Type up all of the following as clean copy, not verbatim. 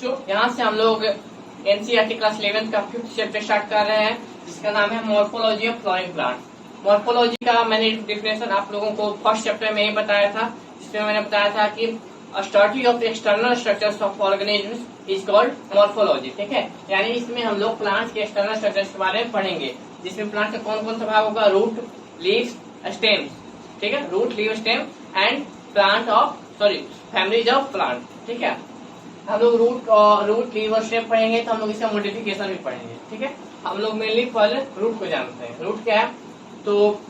बच्चों, यहाँ से हम लोग एनसीईआरटी क्लास 11 का 5th चैप्टर स्टार्ट कर रहे हैं, जिसका नाम है morphology of flowering plant. Morphology का मैंने डिफिनेशन आप लोगों को फर्स्ट चैप्टर में ही बताया था, जिसमें मैंने बताया था कि study of external structures of organisms is called morphology. ठीक है, यानी इसमें हम लोग प्लांट्स के एक्सटर्नल स्ट्रक्चर्स के बारे में पढ़ेंगे, जिसमें प्लांट का कौन कौन सा भाग होगा, रूट, लीव्स, स्टेम्स। ठीक है, root, leave, stem and plant of families of plant. ठीक है, हम लोग रूट लीव और स्टेम पढ़ेंगे, तो हम लोग इसका मॉडिफिकेशन भी पढ़ेंगे। ठीक है, हम लोग मेनली पहले रूट को जानते हैं। रूट क्या है, तो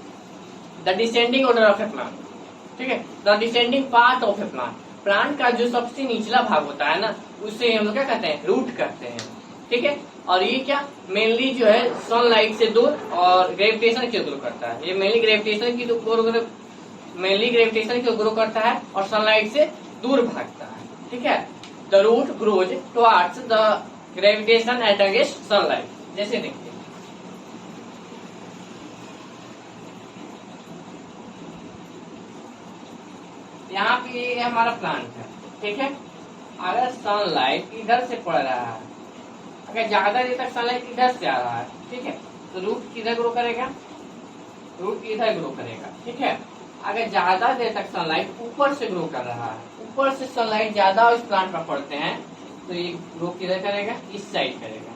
the descending order of A plant. ठीक है, the descending part of A plant, plant का जो सबसे निचला भाग होता है ना, उसे हम लोग क्या कहते हैं, रूट कहते हैं। ठीक है, और ये क्या मेनली जो है सनलाइट से दूर और ग्रेविटेशन से दूर करता है। ये मेनली ग्रेविटेशन की ग्रो करता है और सनलाइट से दूर भागता है। ठीक है, the root grows towards the gravitation at against sunlight. जैसे देखिए, यहाँ पे ये हमारा प्लांट है। ठीक है, अगर सनलाइट इधर से पड़ रहा है, अगर ज्यादा देर तक सनलाइट इधर से आ रहा है, ठीक है, तो रूट किधर ग्रो करेगा, रूट इधर ग्रो करेगा। ठीक है, अगर ज्यादा देर तक सनलाइट ऊपर से ग्रो कर रहा है, ऊपर से सनलाइट ज्यादा इस प्लांट पर पड़ते हैं, तो ये ग्रो किधर करेगा, इस साइड करेगा।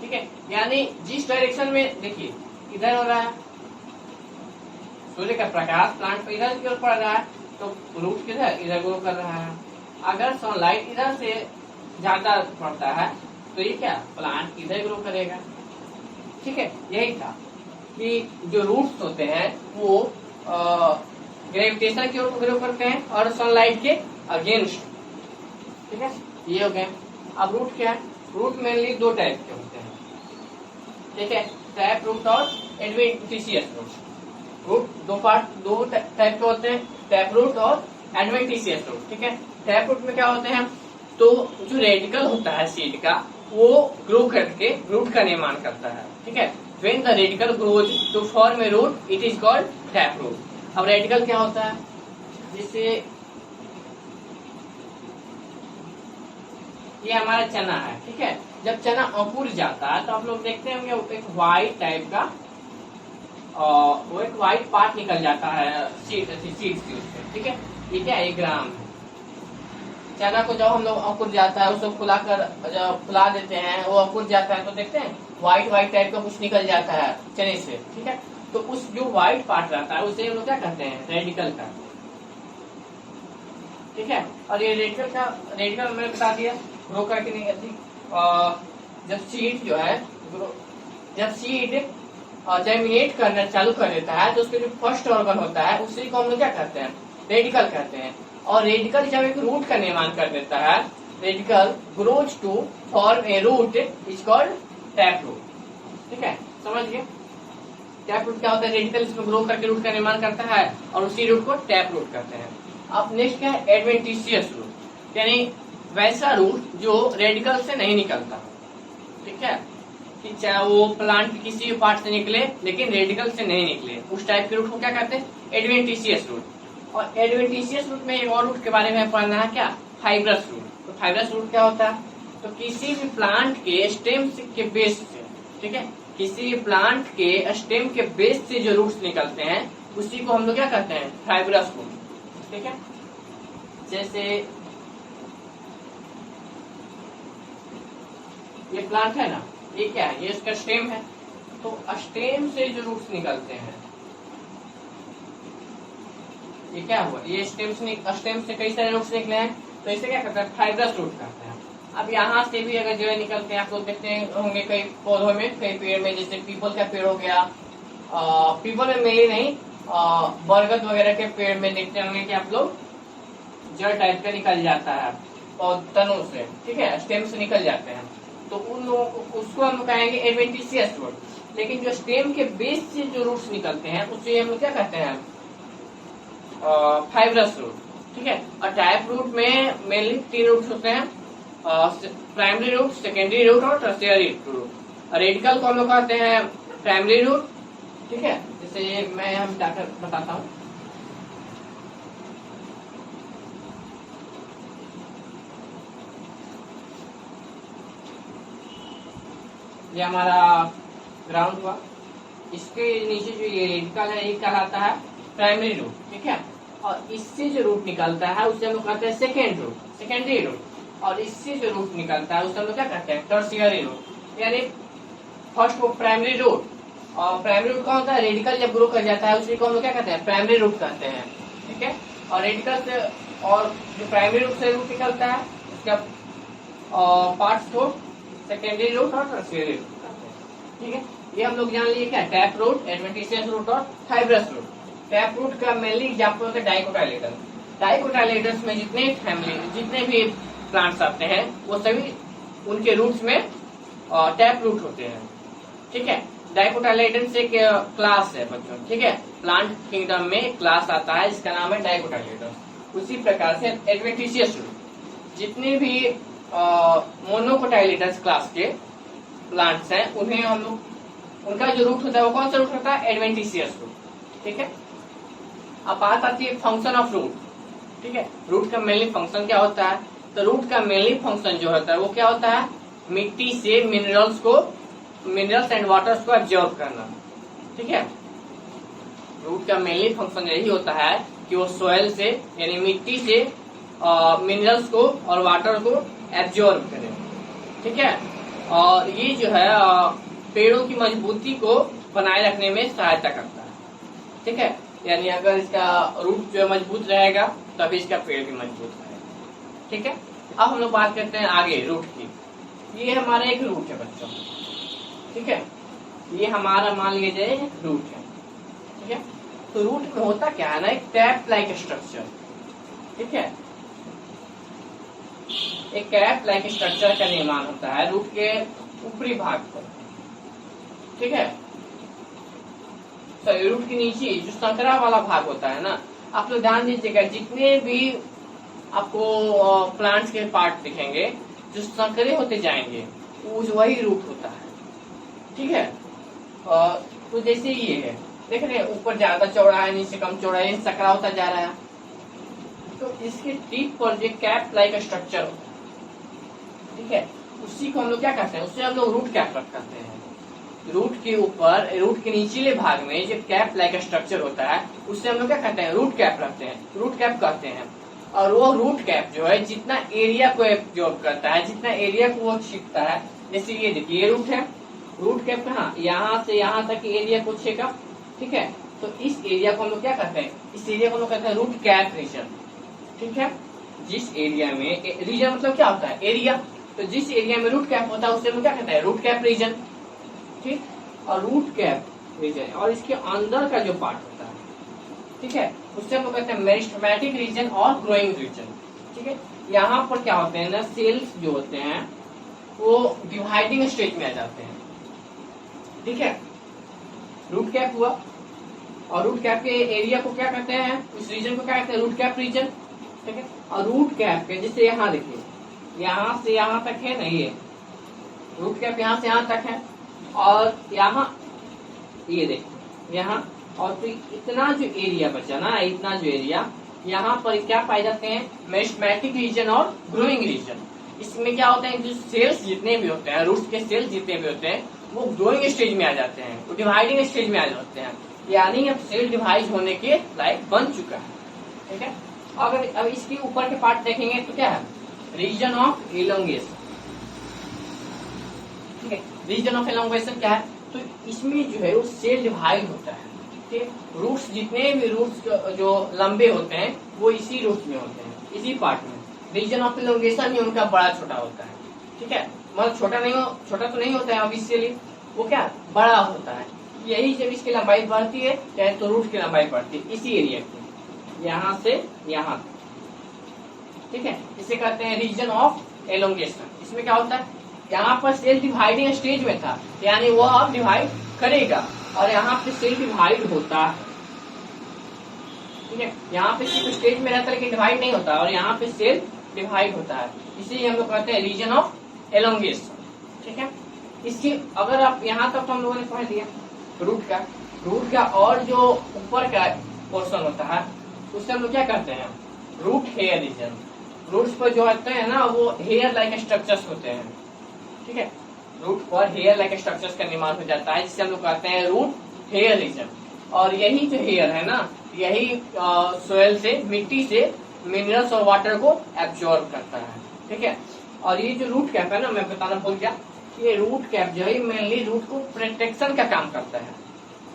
ठीक है, यानी जिस डायरेक्शन में देखिए इधर हो रहा है, सूर्य का प्रकाश प्लांट पर इधर की ओर पड़ रहा है, तो रूट किधर, इधर ग्रो कर रहा है। अगर सनलाइट इधर से ज्यादा पड़ता है, तो ये क्या, प्लांट इधर ग्रो करेगा। ठीक है, यही था कि जो रूट्स होते हैं वो ग्रेविटेशन की ओर ग्रो करते हैं और सनलाइट के अगेंस्ट। ठीक है, ये हो गए। अब रूट क्या है, रूट मेनली दो टाइप के होते हैं। ठीक है, टैप रूट और एडवेंटिशियस रूट। रूट दो टाइप के होते हैं, टैप रूट और एडवेंटिशियस रूट। ठीक है, टैप रूट में क्या होते हैं, तो जो रेडिकल होता है सीड का, वो ग्रो करके रूट का निर्माण करता है। ठीक है, when the radical grows to form a root, it is called tap root. अब रेडिकल क्या होता है, जिससे ये हमारा चना है। ठीक है, जब चना अंकुर जाता है, तो आप लोग देखते होंगे एक व्हाइट टाइप का वो एक व्हाइट पार्ट निकल जाता है सीड से उससे। ठीक है, ये क्या है, ग्राम है। चना को जब हम लोग अंकुर जाता है, उसको फुलाकर जब फुला देते हैं, वो अंकुर जाता है, तो देखते हैं व्हाइट टाइप का कुछ निकल जाता है चने से। ठीक है, तो उस जो व्हाइट पार्ट रहता है, उसे हम लोग क्या कहते हैं, रेडिकल का। ठीक है, और ये रेडिकल मैंने बता दिया, ग्रो करके नहीं करती। जब सीड जो है, जब सीड जर्मिनेट करना चालू कर देता है, तो उसके जो फर्स्ट ऑर्गन होता है, उसी को हम लोग क्या कहते हैं, रेडिकल कहते हैं। और रेडिकल जब एक रूट का निर्माण कर देता है, radical grows to form a root is called tap root. ठीक है, समझ गए। टैप रूट क्या होता है, रेडिकल इसमें ग्रो करके रूट का निर्माण करता है, और उसी रूट को टैप रूट कहते हैं। अब नेक्स्ट क्या है, एडवेंटिशियस रूट, यानी वैसा रूट जो रेडिकल से नहीं निकलता। ठीक है, कि चाहे वो प्लांट के किसी भी पार्ट से निकले, लेकिन रेडिकल से नहीं निकले, उस टाइप के रूट को क्या कहते हैं, एडवेंटिशियस रूट। और एडवेंटिशियस रूट में एक और रूट के बारे में पढ़ना है, क्या, फाइब्रस रूट। तो फाइब्रस रूट क्या होता है, तो किसी भी प्लांट के स्टेम के बेस से, ठीक है, किसी भी प्लांट के स्टेम के बेस से जो रूट्स निकलते हैं, उसी को हम लोग क्या कहते हैं, फाइब्रस रूट। ठीक है, जैसे ये प्लांट है ना, ये क्या है, ये इसका स्टेम है, तो स्टेम से जो रूट्स निकलते हैं, ये क्या हुआ, ये स्टेम से कई सारे रूट्स निकले हैं, तो इसे क्या कहते हैं, फाइब्रस रूट कहते हैं। अब यहाँ से भी अगर जो है निकलते हैं, आप लोग देखते होंगे कई पौधों में, कई पेड़ में, जैसे पीपल का पेड़ हो गया, पीपल में मेनली नहीं, बरगद वगैरह के पेड़ में देखते होंगे कि आप लोग जड़ टाइप का निकल जाता है और तनों से। ठीक है, स्टेम से निकल जाते हैं, तो उन लोगों को, उसको हम कहेंगे एडवेंटिशियस रूट। लेकिन जो स्टेम के बेस से जो रूट्स निकलते हैं, उसे हम लोग क्या कहते हैं, फाइब्रस रूट। ठीक है, और टैप रूट में मेनली 3 रूट्स होते हैं, प्राइमरी रूट, सेकेंडरी रूट और टर्शियरी रूट। रेडिकल को हम लोग कहते हैं प्राइमरी रूट। ठीक है, जैसे ये मैं हम बताता हूँ, ये हमारा ग्राउंड हुआ, इसके नीचे जो ये रेडिकल है ये कहलाता है प्राइमरी रूट, ठीक है। और इससे जो रूट निकलता है उसे हम लोग कहते हैं सेकेंड रूट, सेकेंडरी रूट। और इससे जो रूट निकलता है उसे हम लोग क्या कहते हैं, टर्शियरी रूट। यानी फर्स्ट वो प्राइमरी रूट, और प्राइमरी रूट कौन होता है, रेडिकल जब ग्रो कर जाता है उसी को हम लोग क्या कहते हैं, प्राइमरी रूट कहते हैं, ठीक है। और रेडिकल से और जो प्राइमरी रूट से रूट निकलता है उसका पार्ट्स को सेकेंडरी रूट और टर्शियरी रूट कहते हैं, ठीक है। ये हम लोग जान लिए क्या, टैप रूट, एडवेंटिशियस रूट और फाइब्रस रूट। टैप रूट का मेनली एग्जांपल होता है डाइकोटाइलेडन। डाइकोटाइलेडन्स में जितने भी प्लांट्स आते हैं वो सभी उनके रूट्स में टैप रूट होते हैं, ठीक है। डाइकोटाइलेडन्स एक क्लास है बच्चों, ठीक है। प्लांट किंगडम में एक क्लास आता है जिसका नाम है डाइकोटाइलेडन्स। उसी प्रकार से एडवेंटिशियस रूट, जितने भी मोनोकोटाइलेडन्स क्लास के प्लांट्स हैं उन्हें हम लोग, उनका जो रूट होता है वो कौन सा रूट होता है, एडवेंटिशियस रूट, ठीक है। अब बात आती है फंक्शन ऑफ रूट, ठीक है। रूट का मेनली फंक्शन क्या होता है, तो रूट का मेनली फंक्शन जो होता है वो क्या होता है, मिट्टी से मिनरल्स एंड वाटर्स को एब्जॉर्ब करना, ठीक है। रूट का मेनली फंक्शन यही होता है कि वो सोयल से यानी मिट्टी से मिनरल्स को और वाटर को एब्जॉर्ब करे, ठीक है। और ये जो है पेड़ों की मजबूती को बनाए रखने में सहायता करता है, ठीक है। यानी अगर इसका रूट जो मजबूत रहेगा तभी इसका पेड़ भी मजबूत रहेगा, ठीक है। अब हम लोग बात करते हैं आगे रूट की। ये हमारा एक रूट है बच्चों, ठीक है। ये हमारा मान लिया जाए एक रूट है, ठीक है। तो रूट में होता क्या है ना, एक टैप लाइक स्ट्रक्चर, ठीक है। एक कैप लाइक स्ट्रक्चर का निर्माण होता है रूट के ऊपरी भाग पर, ठीक है। सॉरी, रूट के नीचे जो संकरा वाला भाग होता है ना, आप लोग ध्यान दीजिएगा, जितने भी आपको प्लांट्स के पार्ट दिखेंगे जो संकरे होते जाएंगे वो वही रूट होता है, ठीक है। तो जैसे ये है, देख रहे हैं ऊपर ज्यादा चौड़ा है, नीचे कम चौड़ा है, संकरा होता जा रहा है। तो इसके टिप पर जो कैप लाइक स्ट्रक्चर होता है, ठीक है, उसी को हम लोग क्या कहते हैं, उससे हम लोग रूट कैप कहते हैं। रूट के ऊपर, रूट के निचले भाग में जो कैप लाइक स्ट्रक्चर होता है उससे हम लोग क्या कहते हैं, रूट कैप रखते हैं, रूट कैप कहते हैं। और वो रूट कैप जो है जितना एरिया को एब्जॉर्ब करता है, जितना एरिया को वो छींकता है, जैसे ये देखिए ये रूट है, रूट कैप कहाँ, यहाँ से यहाँ तक एरिया को छेका, ठीक है। तो इस एरिया को हम लोग क्या कहते हैं, इस एरिया को हम लोग कहते हैं रूट कैप रीजन, ठीक है। जिस एरिया में, रीजन मतलब क्या होता है, एरिया, तो जिस एरिया में रूट कैप होता है उससे हम क्या कहते हैं, रूट कैप रीजन, ठीक। और रूट कैप रीजन और इसके अंदर का जो पार्ट होता है, ठीक है, उससे हम लोग कहते हैं मेरिस्टेमेटिक रीजन और ग्रोइंग रीजन, ठीक है। यहाँ पर क्या होते हैं ना, सेल्स जो होते हैं वो डिवाइडिंग स्टेज में आ जाते हैं, ठीक है। रूट कैप हुआ, और रूट कैप के एरिया को क्या कहते हैं, इस रीजन को क्या कहते हैं, रूट कैप रीजन, ठीक है। और रूट कैप के जैसे यहाँ देखिए, यहाँ से यहाँ तक है ना, ये रूट कैप यहाँ से यहाँ तक है, और यहाँ ये देखिए यहाँ, और तो इतना जो एरिया बचा ना, इतना जो एरिया, यहाँ पर क्या पाए जाते हैं, मेरिस्टेमेटिक रीजन और ग्रोइंग रीजन। इसमें क्या होता है, जो सेल्स जितने भी होते हैं, रूट के सेल्स जितने भी होते हैं वो ग्रोइंग स्टेज में आ जाते हैं, वो डिवाइडिंग स्टेज में आ जाते हैं, यानी अब सेल डिवाइड होने के लायक बन चुका है, ठीक है। अगर अब इसके ऊपर के पार्ट देखेंगे तो क्या है, रीजन ऑफ एलोंगेशन, ठीक है। रीजन ऑफ एलोंगेशन क्या है, तो इसमें जो है वो सेल डिवाइड होता है, ठीक है। रूट्स जितने भी रूट्स जो लंबे होते हैं वो इसी रूट्स में होते हैं, इसी पार्ट में। रीजन ऑफ एलोंगेशन ही उनका बड़ा छोटा होता है, ठीक है। मतलब छोटा तो नहीं होता है ऑब्वियसली, वो क्या बड़ा होता है। यही जब इसकी लंबाई बढ़ती है चाहे तो रूट की लंबाई बढ़ती है इसी एरिया की, यहाँ से यहाँ तक, ठीक है। इसे कहते हैं रीजन ऑफ एलोंगेशन। इसमें क्या होता है, यहाँ पर सेल डिवाइडिंग स्टेज में था, यानी वो अब डिवाइड करेगा, और यहाँ पे सेल डिवाइड होता है, ठीक है। यहाँ पे सिर्फ स्टेज में रहता है लेकिन डिवाइड नहीं होता, और यहाँ पे सेल डिवाइड होता है, इसीलिए हम लोग कहते हैं रीजन ऑफ एलोंगेशन, ठीक है। इसकी अगर आप यहाँ तक तो हम लोगों ने पढ़ लिया रूट का और जो ऊपर का पोर्शन होता है उससे हम लोग क्या करते हैं, रूट हेयर रीजन। रूट्स पर जो होते हैं ना वो हेयर लाइक स्ट्रक्चर्स होते हैं, ठीक है। रूट पर हेयर लाइक स्ट्रक्चर्स का निर्माण हो जाता है, जिसे हम लोग कहते हैं रूट हेयर रीजन। और यही जो हेयर है ना, यही सोयल से, मिट्टी से मिनरल्स और वाटर को एब्जॉर्ब करता है। ठीक है, और ये जो रूट कैप है ना, मैं बताना भूल गया, ये रूट कैप जो है मेनली रूट को प्रोटेक्शन का काम करता है।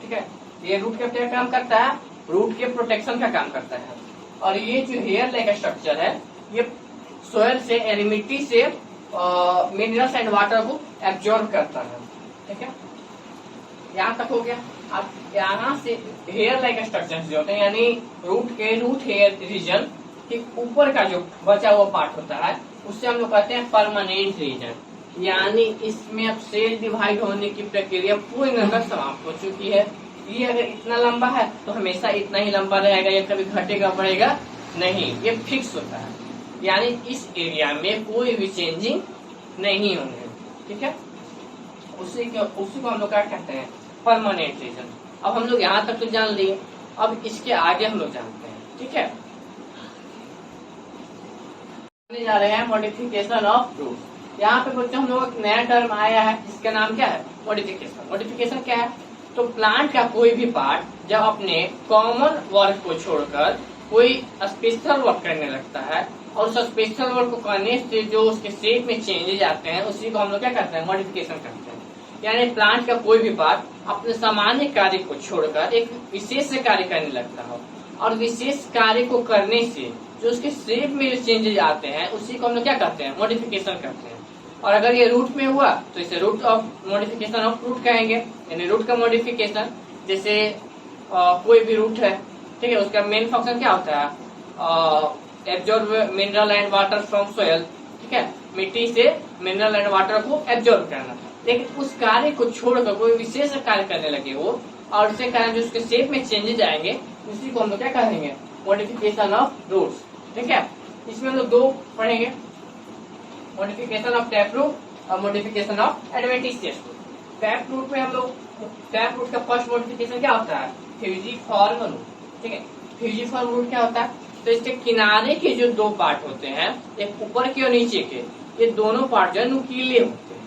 ठीक है, ये रूट कैप क्या काम करता है, रूट के प्रोटेक्शन का काम करता है। और ये जो हेयर लाइक स्ट्रक्चर है, ये सोयल से यानी मिट्टी से मिनरल्स एंड वाटर को एब्जॉर्ब करता है। ठीक है, यहाँ तक हो गया। अब यहाँ से हेयर लाइक स्ट्रक्चर्स जो होते हैं, यानी रूट हेयर रीजन के ऊपर का जो बचा हुआ पार्ट होता है, उससे हम लोग कहते हैं परमानेंट रीजन। यानी इसमें अब सेल डिवाइड होने की प्रक्रिया पूरी तरह समाप्त हो चुकी है। ये अगर इतना लंबा है तो हमेशा इतना ही लंबा रहेगा, ये कभी घटेगा बढ़ेगा नहीं, ये फिक्स होता है। यानी इस एरिया में कोई भी चेंजिंग नहीं होंगे। ठीक है, उसी को हम लोग क्या कहते हैं, परमानेंट रीजन। अब हम लोग यहाँ तक तो जान लिए, अब इसके आगे हम लोग जानते हैं। ठीक है, जा रहे हैं मॉडिफिकेशन ऑफ रूट। यहाँ पे बच्चों हम लोग एक नया टर्म आया है, जिसका नाम क्या है, मॉडिफिकेशन। मॉडिफिकेशन क्या है, तो प्लांट का कोई भी पार्ट जब अपने कॉमन वर्क को छोड़कर कोई स्पेशल वर्क करने लगता है, और उस स्पेशल वर्क को करने से जो उसके शेप में चेंजेज आते हैं, उसी को हम लोग क्या करते हैं, मॉडिफिकेशन करते हैं। यानी प्लांट का कोई भी पार्ट अपने सामान्य कार्य को छोड़कर एक विशेष कार्य करने लगता हो, और विशेष कार्य को करने से जो उसके शेप में जो चेंजेज आते हैं, उसी को हम लोग क्या करते हैं, मॉडिफिकेशन करते हैं। और अगर ये रूट में हुआ तो इसे root of modification of root कहेंगे, यानी रूट का मॉडिफिकेशन। जैसे कोई भी रूट है, ठीक है, उसका मेन फंक्शन क्या होता है, absorb mineral and water from soil. ठीक है, मिट्टी से मिनरल एंड वाटर को एब्जॉर्ब करना। लेकिन उस कार्य को छोड़कर कोई विशेष कार्य करने लगे वो, और उसके कारण जो उसके शेप में चेंजेज आएंगे, उसी को हम लोग क्या कहेंगे, मॉडिफिकेशन ऑफ रूट्स। ठीक है, इसमें हम लोग दो पढ़ेंगे, मॉडिफिकेशन ऑफ टैप रूट और modification of adventitious root. Tap root में हम लोग, टैप रूट का फर्स्ट मॉडिफिकेशन क्या होता है, फ्यूजिफॉर्म रूट। ठीक है, फ्यूजिफॉर्म रूट क्या होता है, तो इसके किनारे के जो दो पार्ट होते हैं, एक ऊपर के और नीचे के, ये दोनों पार्ट जो है नुकीले होते हैं।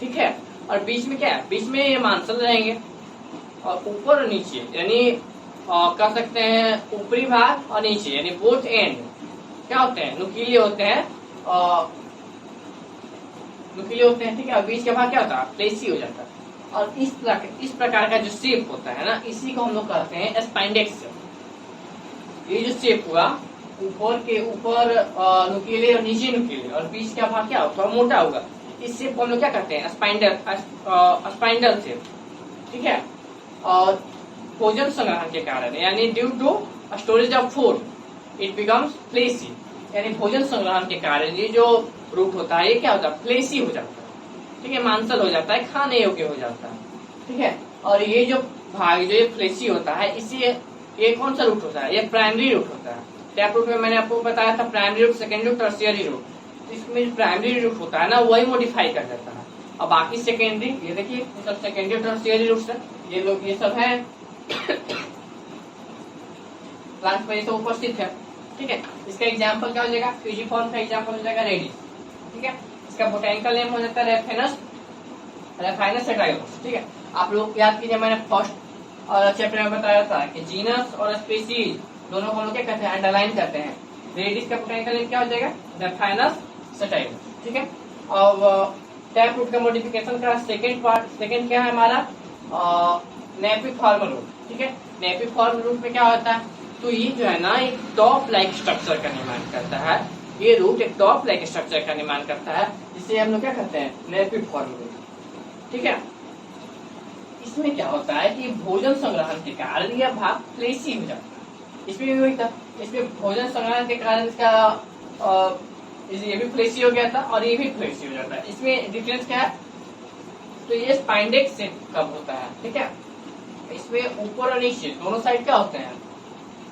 ठीक है, और बीच में क्या है, बीच में ये मांसल रहेंगे, और ऊपर और नीचे यानी कह सकते हैं ऊपरी भाग और नीचे, यानी बोथ एंड क्या होते हैं, नुकीले होते हैं, नुकीले होते हैं। ठीक है, और बीच का भाग क्या होता है, फ्लेसी हो जाता है। और इस प्रकार का जो शेप होता है ना, इसी को हम लोग कहते हैं स्पाइंडेक्स। ये जो शेप हुआ, ऊपर के ऊपर नुकीले और नीचे नुकीले, और बीच का भाग क्या होगा, मोटा होगा, इस शेप को हम लोग क्या कहते हैं, स्पाइंडल शेप। ठीक है, और भोजन संग्रहण के कारण, यानी due to storage of food it becomes fleshy, यानी भोजन संग्रहण के कारण ये जो रूट होता है, ये क्या होता है, फ्लेसी हो जाता है। ठीक है, मांसल हो जाता है, खाने योग्य हो जाता है। ठीक है, और ये जो भाग जो ये फ्लेसी होता है, इसी ये कौन सा रूट होता है, ये प्राइमरी रूट होता है। टैप रूट में मैंने आपको बताया था primary root, secondary root, tertiary root. इसमें जो प्राइमरी रूट होता है ना, वही मॉडिफाई कर देता है, और बाकी सेकेंडरी, ये देखिए सब सेकेंडरी और टर्शियरी रूट्स है, ये लोग ये सब है प्लांट पर ये सब उपस्थित है। ठीक है, इसका एग्जाम्पल क्या हो जाएगा, फ्यूजिफॉर्म का एग्जाम्पल हो जाएगा रेडिस। ठीक है, इसका बोटेनिकल नेम हो जाता है रेफाइनस सेटाइलस। ठीक है, आप लोग याद कीजिए, मैंने फर्स्ट और चैप्टर में बताया था कि जीनस और स्पीसीज दोनों को हम लोग क्या कहते हैं, अंडरलाइन करते हैं। रेडिस का बोटेनिकल नेम क्या हो जाएगा, रेफाइनस सेटाइलस। ठीक है, और टैप रूट का मॉडिफिकेशन का सेकंड क्या है हमारा, नेपिफॉर्म रूट। ठीक है, नेपिफॉर्म रूट में क्या होता है, तो ये जो है ना एक टॉप लाइक स्ट्रक्चर का निर्माण करता है। ये रूट एक टॉप लाइक स्ट्रक्चर का निर्माण करता है, जिसे हम लोग क्या कहते हैं, नेपिफॉर्म रूट। ठीक है, इसमें क्या होता है कि भोजन संग्रहण के कारण यह भाग फ्लेसी हो जाता है। इसमें भी वही था, इसमें भोजन संग्रहण के कारण इसका ये भी फ्लेसी हो गया था, और ये भी फ्लेसी हो जाता है। इसमें डिफरेंस क्या है, तो ये स्पाइंडेक्स से कब होता है। ठीक है, इसमें ऊपर और नीचे दोनों साइड क्या होते हैं,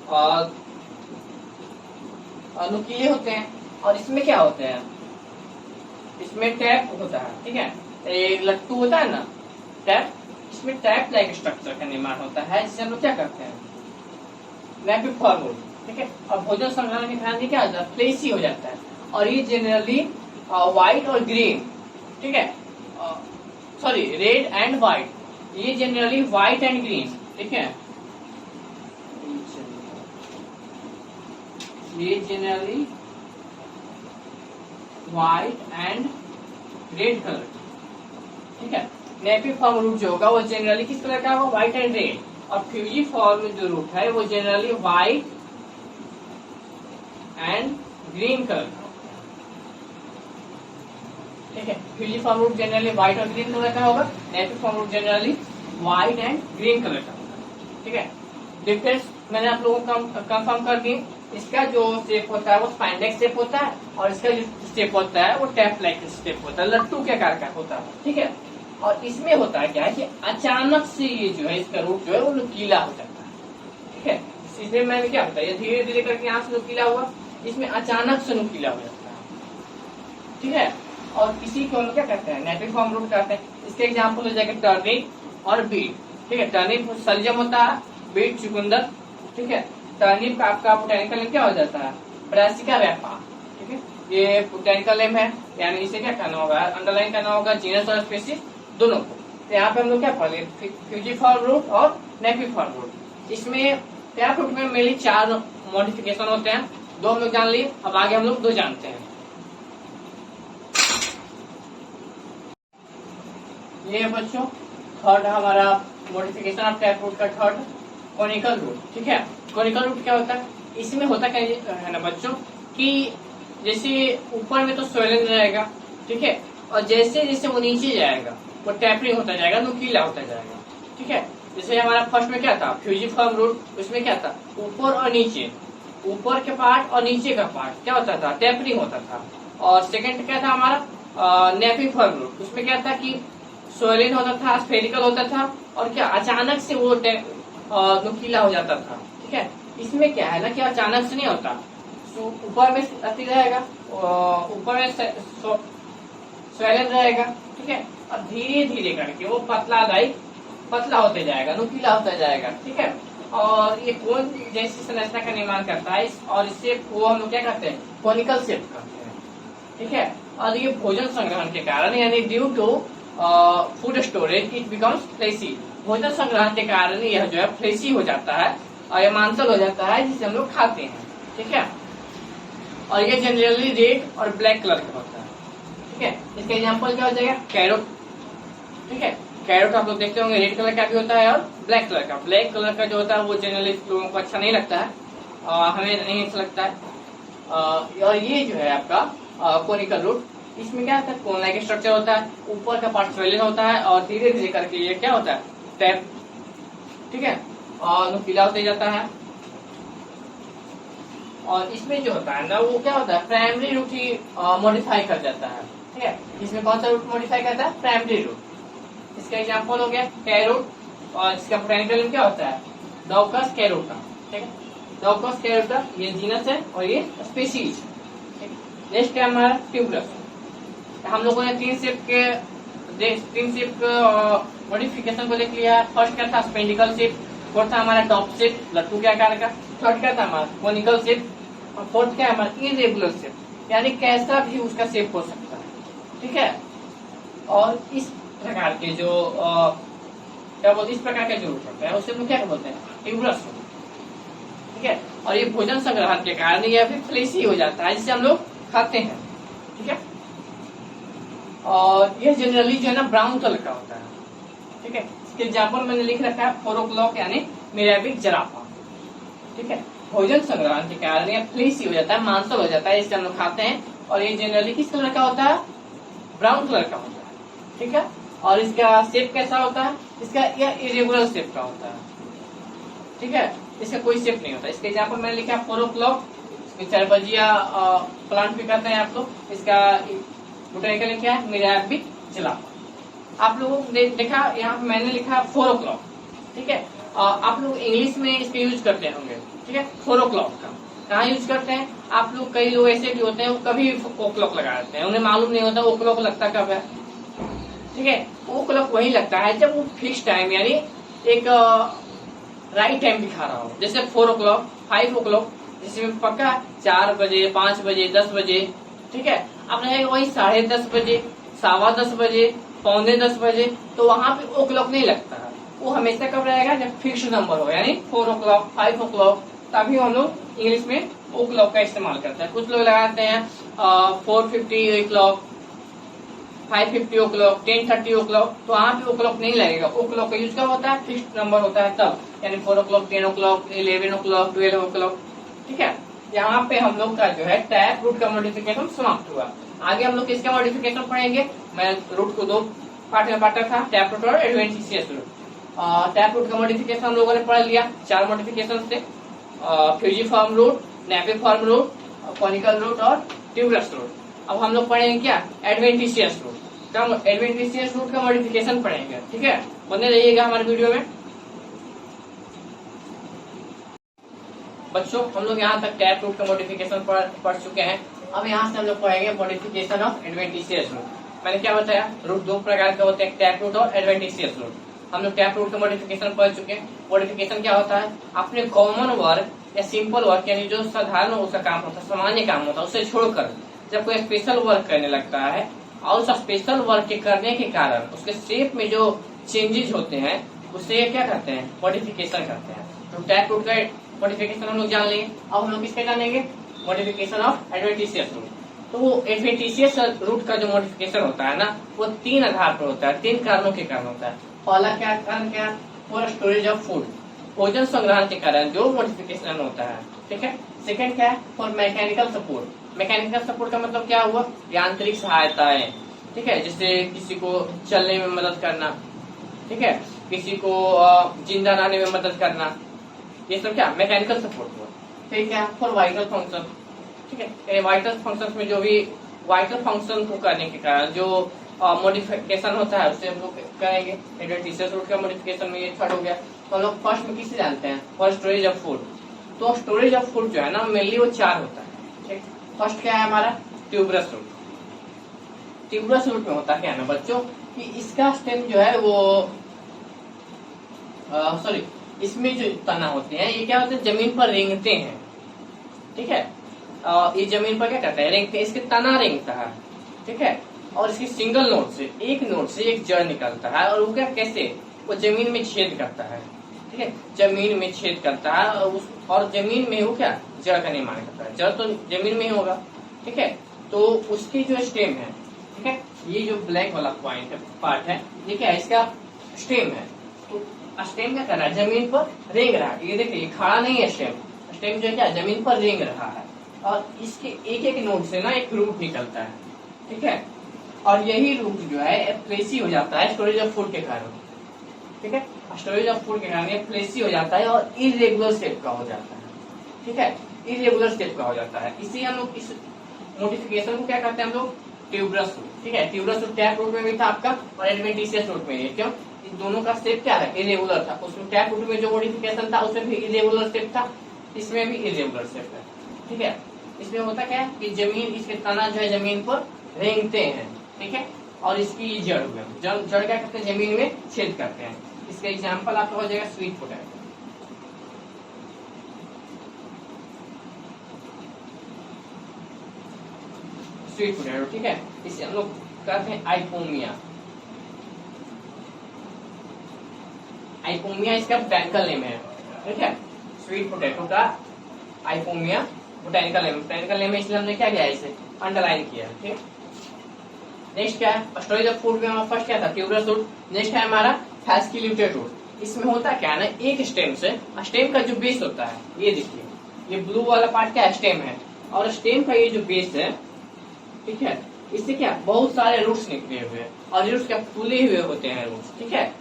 और नुकीले होते हैं, और इसमें क्या होते हैं, इसमें टैप होता है। ठीक है, एक लट्टू होता है ना टैप, इसमें टैप लाइक स्ट्रक्चर का निर्माण होता है, जिसे हम लोग क्या करते हैं, नेपिफॉर्म रूट। ठीक है, और भोजन संग्रहण के कारण क्या होता है, फ्लेसी हो जाता है, और ये जनरली व्हाइट और ग्रीन, ठीक है, सॉरी रेड एंड व्हाइट, ये जनरली व्हाइट एंड ग्रीन, ठीक है, ये generally white and red colour, ठीक है। नेपिफॉर्म रूट जो होगा वो जनरली किस कलर का होगा, व्हाइट एंड रेड, और फ्यूजिफॉर्म जो रूट है वो generally white and green colour का, ठीक है। फ्यूजिफॉर्म रूट जनरली व्हाइट और ग्रीन कलर का होगा, napiform root generally white and green colour का होगा, ठीक है। डिफरेंस मैंने आप लोगों को कंफर्म कर दी। इसका जो शेप होता है वो स्पाइंडेक्स शेप होता है, और इसका जो शेप होता है वो टैप लाइक शेप होता है, लट्टू के आकार का होता है, ठीक है। और इसमें होता है क्या है कि अचानक से ये जो है इसका रूट जो है वो नुकीला हो जाता है, ठीक है। इसमें मैंने क्या होता है, ये धीरे धीरे करके यहाँ से नुकीला हुआ, इसमें अचानक से नुकीला हो जाता है, ठीक है। और इसी को हम क्या कहते हैं, नेपिफॉर्म रूट कहते हैं। इसके एग्जाम्पल हो जाएगा टर्निप और बीट, ठीक है। टर्निप सलजम होता है, बीट चुकंदर, ठीक है। टर्निप का आपका बोटेनिकल नेम क्या हो जाता है, ब्रासिका व्यापा, ठीक है। ये बोटेनिकल नेम है, यानी इसे क्या करना होगा, अंडरलाइन करना होगा जीनस और स्पीशीज दोनों को। तो यहाँ पे हम लोग क्या पढ़े, फ्यूजिफॉर्म रूट और नेपिफॉर्म रूट। इसमें टैप रूट में मेनली 4 मॉडिफिकेशन होते हैं, 2 हम लोग जान लिए, अब आगे हम लोग 2 जानते हैं। ये बच्चों थर्ड हमारा मॉडिफिकेशन ऑफ टैप रूट का थर्ड, कोनिकल रूट, ठीक है। कोनिकल रूट क्या होता है, इसमें होता क्या है ना बच्चों कि जैसे ऊपर में तो स्वेलिंग रहेगा, ठीक है, और जैसे जैसे वो नीचे जाएगा वो टैपरिंग होता जाएगा, नुकीला होता जाएगा, ठीक है। जैसे हमारा फर्स्ट में क्या था फ्यूजिफॉर्म रूट, उसमें क्या था ऊपर और नीचे, ऊपर के पार्ट और नीचे का पार्ट क्या होता था, टैपरिंग होता था। और सेकंड क्या था हमारा नेपिफॉर्म रूट, उसमें क्या था कि सोलिन होता था, स्फेरिकल होता था, और क्या अचानक से वो नुकीला हो जाता था, ठीक है। इसमें क्या है ना कि अचानक से नहीं होता, ऊपर में अति रहेगा, ऊपर में स्वेलन रहेगा, ठीक है, और धीरे धीरे करके वो पतला होते जाएगा, नुकीला होता जाएगा, ठीक है। और ये कोन जैसी संरचना का निर्माण करता है, और इससे वो हम लोग क्या करते हैं, कोनिकल शेप करते हैं, ठीक है। और ये भोजन संग्रहण के कारण यानी due to food storage it becomes fleshy, भोजन संग्रहण के कारण यह जो है फ्लेसी हो जाता है और ये मांसल हो जाता है, जिसे हम लोग खाते हैं, ठीक है। और ये जनरली रेड और ब्लैक कलर का होता है, ठीक है। इसका एग्जांपल क्या हो जाएगा, कैरोट, ठीक है। कैरोट आप लोग देखते होंगे रेड कलर का भी होता है और ब्लैक कलर का। ब्लैक कलर का जो होता है वो जनरली लोगों को अच्छा नहीं लगता है, हमें नहीं अच्छा लगता है। और ये जो है आपका कोनिकल रूट, इसमें क्या होता है कोन लाइक स्ट्रक्चर होता है, ऊपर का पार्ट स्वेलिन होता है और धीरे धीरे करके ये क्या होता है टैप, ठीक है, और नुकीला होते जाता है। और इसमें जो होता है ना वो क्या होता है प्राइमरी रूट ही मॉडिफाई कर जाता है, ठीक है। इसमें कौन सा रूट मॉडिफाई करता है, प्राइमरी रूट। इसका एग्जांपल हो गया कैरोट, और इसका बोटैनिकल नेम क्या होता है डाउकस कैरोटा, ठीक है। डाउकस कैरोटा ये जीनस है और ये स्पीशीज। नेक्स्ट है हमारा ट्यूबरस। हम लोगों ने 3 शेप मॉडिफिकेशन को देख लिया। फर्स्ट क्या था स्पेंडिकल शेप, फोर्थ था हमारा टॉप शेप लट्टू के आकार का, थर्ड क्या था हमारा कोनिकल शेप, और फोर्थ क्या है हमारा इरेगुलर शेप, यानी कैसा भी उसका शेप हो सकता है, ठीक है। और इस प्रकार के जो क्या बोलते इस प्रकार का जो रूट होता है उसे हम क्या बोलते हैं ट्यूबरस, ठीक है। और ये भोजन संग्रहण के कारण यह भी फ्लेसी हो जाता है, जिसे हम लोग खाते हैं, ठीक है। और यह जनरली जो है ना ब्राउन कलर का होता है, ठीक है। इसके एग्जाम्पल मैंने लिख रखा है फोरोक्लॉक यानी मिराबिक जराफा, ठीक है। भोजन संग्रहण के कारण यह फ्लेसी हो जाता है, मांसल हो जाता है, इससे हम लोग खाते हैं। और ये जनरली किस कलर का होता है, ब्राउन कलर का होता है, ठीक है। और इसका शेप कैसा होता है, इसका यह इरेगुलर शेप का होता है, ठीक है। इसका कोई शेप नहीं होता। इसके एग्जाम्पल मैंने लिखा फोरोक्लॉक, चारबजिया प्लांट भी कहते हैं आप लोग। इसका बोटैनिकल नेम क्या है मिराबिक जराफा। आप लोगों ने देखा यहाँ पे मैंने लिखा 4 o'clock, ठीक है। आप लोग इंग्लिश में इसका यूज करते होंगे, ठीक है। 4 o'clock का कहाँ यूज करते हैं आप लोग, कई लोग ऐसे भी होते हैं वो कभी ओ क्लॉक लगा देते हैं, उन्हें मालूम नहीं होता ओ क्लॉक लगता कब है, ठीक है। ओ क्लॉक वही लगता है जब वो फिक्स टाइम यानी एक राइट टाइम दिखा रहा हो, जैसे 4 o'clock 5 o'clock, जिसमें पक्का 4 बजे 5 बजे 10 बजे, ठीक है। अब रहेगा वही 10:30 बजे 10:15 बजे 9:45 तो वहां पे ओ क्लॉक नहीं लगता है, वो हमेशा कब रहेगा जब फिक्स नंबर हो, यानी 4 o'clock 5 o'clock, तभी हम लोग इंग्लिश में ओ क्लॉक का इस्तेमाल करते हैं। कुछ लोग लगाते हैं 4:50 o'clock 5:50 o'clock 10:30 o'clock, तो वहाँ पे ओ क्लॉक नहीं लगेगा। ओ क्लॉक का यूज कब होता है, फिक्स नंबर होता है तब, यानी 4 o'clock 10 o'clock 11 o'clock 12 o'clock। ठीक है, यहाँ पे हम लोग का जो है टैप रूट का मॉडिफिकेशन समाप्त हुआ। आगे हम लोग किसका मॉडिफिकेशन पढ़ेंगे, मैं रूट को 2 पार्ट में बांटा था, टैप रूट और एडवेंटिशियस रूट। टैप रूट का मॉडिफिकेशन हम लोगों ने पढ़ लिया, 4 मॉडिफिकेशन थे, fusiform root, napiform root, conical root और ट्यूबरस रूट। अब हम लोग पढ़ेंगे क्या, एडवेंटिशियस रूट का, एडवेंटिशियस रूट का मॉडिफिकेशन पढ़ेंगे। ठीक है, बने रहिएगा हमारे वीडियो में। बच्चों हम लोग यहाँ तक टैप रूट का मॉडिफिकेशन पढ़ चुके हैं। अब यहाँ से हम लोग पढ़ेंगे मॉडिफिकेशन ऑफ एडवेंटिशियस रूट। मैंने क्या बताया, रूट 2 प्रकार के होते हैं, टैप रूट और एडवेंटिशियस रूट। हम लोग टैप रूट का मॉडिफिकेशन पढ़ चुके हैं। मॉडिफिकेशन क्या होता है, अपने कॉमन वर्क या सिंपल वर्क, यानी जो साधारण उसका काम होता है, सामान्य काम होता है, उसे छोड़कर जब कोई स्पेशल वर्क करने लगता है और उस स्पेशल वर्क के करने के कारण उसके शेप में जो चेंजेस होते हैं उसे क्या कहते हैं, मॉडिफिकेशन करते हैं। तो टैप रूट का मॉडिफिकेशन हम लोग जान लेंगे। अब हम लोग किसका जानेंगे, मॉडिफिकेशन ऑफ एडवेंटिशियस रूट। तो वो एडवेंटिशियस रूट का जो मॉडिफिकेशन होता है ना, वो 3 आधार पर होता है, 3 कारणों के कारण होता है। पहला क्या कारण, क्या, फॉर स्टोरेज ऑफ फूड, भोजन संग्रहण के कारण जो मॉडिफिकेशन होता है। ठीक है, सेकंड क्या है, for mechanical support. Mechanical support का मतलब क्या हुआ, यांत्रिक सहायताएं। ठीक है, जैसे किसी को चलने में मदद करना, ठीक है, किसी को जिंदा रहने में मदद करना, ये सब क्या मैकेनिकल सपोर्ट हुआ। फिर क्या, फॉर वाइटल फंक्शन। ठीक है, वाइटल फंक्शन में जो भी वाइटल फंक्शन को करने के कारण जो मॉडिफिकेशन होता है उसे हम लोग करेंगे। एडवेंटिशियस रूट का मॉडिफिकेशन में ये थर्ड हो गया। तो हम लोग फर्स्ट में किसे जानते हैं, फॉर स्टोरेज ऑफ फूड। तो स्टोरेज ऑफ फूड जो है ना, मेनली वो 4 होता है। ठीक, फर्स्ट क्या है हमारा, ट्यूबरस रूट। ट्यूबरस रूट में होता क्या है ना बच्चों, कि इसका स्टेम जो है वो सॉरी, इसमें जो तना होते हैं ये क्या होते हैं, जमीन पर रेंगते हैं। ठीक है, ये जमीन पर क्या करता है, रेंगते हैं, इसके तना रेंगता है। ठीक है, और इसकी सिंगल नोड से, एक नोड से एक जड़ निकलता है, और वो क्या, कैसे, वो जमीन में छेद करता है। ठीक है, जमीन में छेद करता है और जमीन में वो क्या, जड़ का निर्माण करता है। जड़ तो जमीन में ही होगा। ठीक है, तो उसकी जो स्टेम है, ठीक है, ये जो ब्लैक वाला पॉइंट है, पार्ट है, ये क्या है, इसका स्टेम है। तो स्टेम क्या कर रहा है, जमीन पर रेंग रहा है। ये देखिए, खड़ा नहीं है स्टेम, स्टेम जो है क्या, जमीन पर रेंग रहा है, और इसके एक एक नोड से ना एक रूट निकलता है। ठीक है, और यही रूट जो है फ्लेसी हो जाता है स्टोरेज ऑफ फूड के कारण। ठीक है, स्टोरेज ऑफ फूड के कारण ये फ्लेसी हो जाता है और इरेगुलर शेप का हो जाता है। ठीक है, इरेगुलर शेप का हो जाता है। इसी हम लोग इस मॉडिफिकेशन को क्या करते हैं हम लोग, ट्यूबरस रूट। ठीक है, ट्यूबरस रूट टैप रूट में भी था आपका और एडवेंटिशियस रूट में। क्यों, इन दोनों का शेप क्या था, इरेगुलर था। उसमें टैप रूट में जो मॉडिफिकेशन था उसमें भी इरेगुलर शेप था, इसमें भी इरेगुलर शेप है। ठीक है, इसमें होता क्या है कि जमीन, इसके तना जो है जमीन पर रेंगते हैं। ठीक है, और इसकी जड़ हुए, जड़ क्या करते हैं, जमीन में छेद करते हैं। इसका एग्जाम्पल आपका हो जाएगा स्वीट पोटैटो। स्वीट पोटैटो, ठीक है, इसे हम लोग कहते हैं आइपोमिया। आइपोमिया इसका बोटैनिकल नेम है। ठीक है, स्वीट पोटैटो का Ipomoea botanical name. Botanical name है इसलिए हमने क्या किया, इसे अंडरलाइन किया। ठीक, नेक्स्ट क्या है, स्टोरेज ऑफ फूड में हमारा फर्स्ट क्या था, ट्यूबरस रूट। नेक्स्ट है हमारा फैस्किल्यूटेड रूट। इसमें होता क्या है ना, एक स्टेम से, स्टेम का जो बेस होता है, ये देखिए, ये ब्लू वाला पार्ट क्या है, स्टेम है, और स्टेम का ये जो बेस है, ठीक है, इससे क्या बहुत सारे रूट्स निकले हुए हैं, और रूट्स क्या फूले हुए होते हैं रूट्स। ठीक है,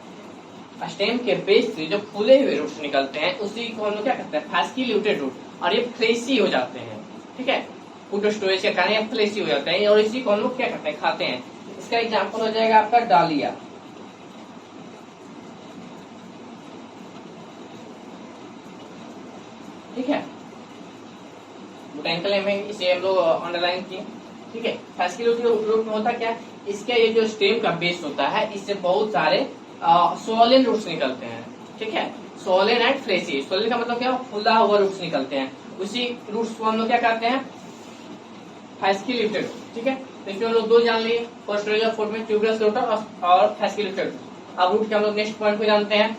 स्टेम के बेस से जो फूले हुए रूट्स निकलते हैं उसी को हम लोग क्या कहते हैं, फैस्किल्यूटेड रूट, और ये फ्लेसी हो जाते हैं। ठीक है, फूड स्टोरेज के कारण ये फ्लेसी हो जाते हैं, और इसी को हम लोग क्या करते हैं, खाते हैं। इसका एग्जाम्पल हो जाएगा आपका डालिया। ठीक है, बोटैनिकल नेम है, इसे हम लोग अंडरलाइन किए। ठीक है, फैस्किल्यूटेड रूट में होता क्या, इसका ये जो स्टेम का बेस होता है, इससे बहुत सारे सोलेन रूट्स निकलते हैं। ठीक है, सोलेन एंड फ्लेसी। सोलेन का मतलब क्या, फूला हुआ रूट्स निकलते हैं, उसी रूट्स को हम लोग क्या कहते हैं, फैस्किल्यूटेड। ठीक है, तो इसमें हम लोग दो जान लिए, फॉर स्टोरेज ऑफ फूड में ट्यूबरस रूट और फैसिलिटेटेड रूट। अब रूट के हम लोग नेक्स्ट पॉइंट को जानते हैं।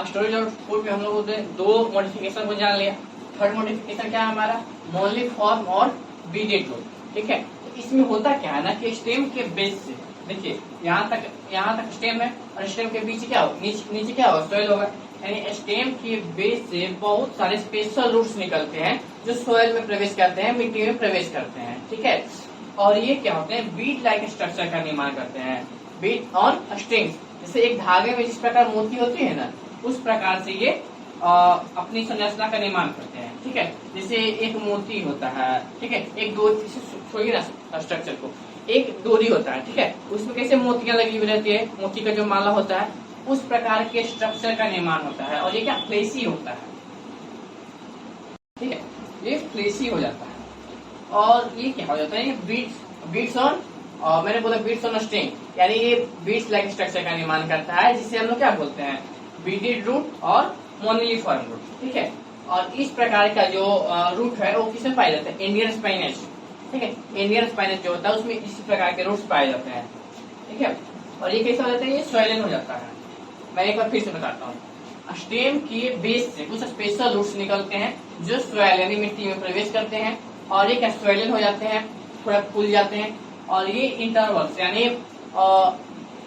स्टोरेज ऑफ फूड में हम लोग दो मॉडिफिकेशन को जान लिया। थर्ड मॉडिफिकेशन क्या है हमारा, मोनोलिथ फॉर्म और बीडेड रूट। ठीक है, तो इसमें होता क्या है ना कि स्टेम के बेस से, देखिए यहाँ तक स्टेम है और स्टेम के बीच क्या हो, नीचे क्या होगा, सॉइल होगा। यानी स्टेम के बेस से बहुत सारे स्पेशल रूट्स निकलते हैं जो सॉइल में प्रवेश करते हैं, मिट्टी में प्रवेश करते हैं। ठीक है, और ये क्या होते हैं, बीट लाइक स्ट्रक्चर का निर्माण करते हैं, बीट ऑन स्ट्रिंग्स। जैसे एक धागे में जिस प्रकार मोती होती है ना, उस प्रकार से ये अपनी संरचना का निर्माण करते हैं। ठीक है, जैसे एक मोती होता है, ठीक है, एक दो स्ट्रक्चर को एक डोरी होता है, ठीक है, उसमें कैसे मोतियां लगी हुई रहती है, मोती का जो माला होता है, उस प्रकार के स्ट्रक्चर का निर्माण होता है। और ये क्या फ्लेसी होता है, ठीक है, ये फ्लेसी हो जाता है। और ये क्या हो जाता है, ये बीट्स ऑन, मैंने बोला बीट्स ऑन स्ट्रिंग, यानी ये बीट्स लाइक स्ट्रक्चर का निर्माण करता है, जिसे हम लोग क्या बोलते हैं, बीडेड रूट और मोनोलिफॉर्म रूट। ठीक है, और इस प्रकार का जो रूट है वो किसमें पाया जाता है, इंडियन स्पाइनेज। ठीक है, इंडियन स्पाइनेज जो होता है उसमें इसी प्रकार के रूट्स पाए जाते हैं। ठीक है, और ये कैसा हो जाता है, ये सोइलन हो जाता है। मैं एक बार फिर से बताता हूँ, स्टेम के बेस से कुछ स्पेशल रूट्स निकलते हैं जो सोइल यानी मिट्टी में प्रवेश करते हैं, और ये क्या सोइलन हो जाते हैं, थोड़ा फूल जाते हैं। और ये इंटरवल्स यानी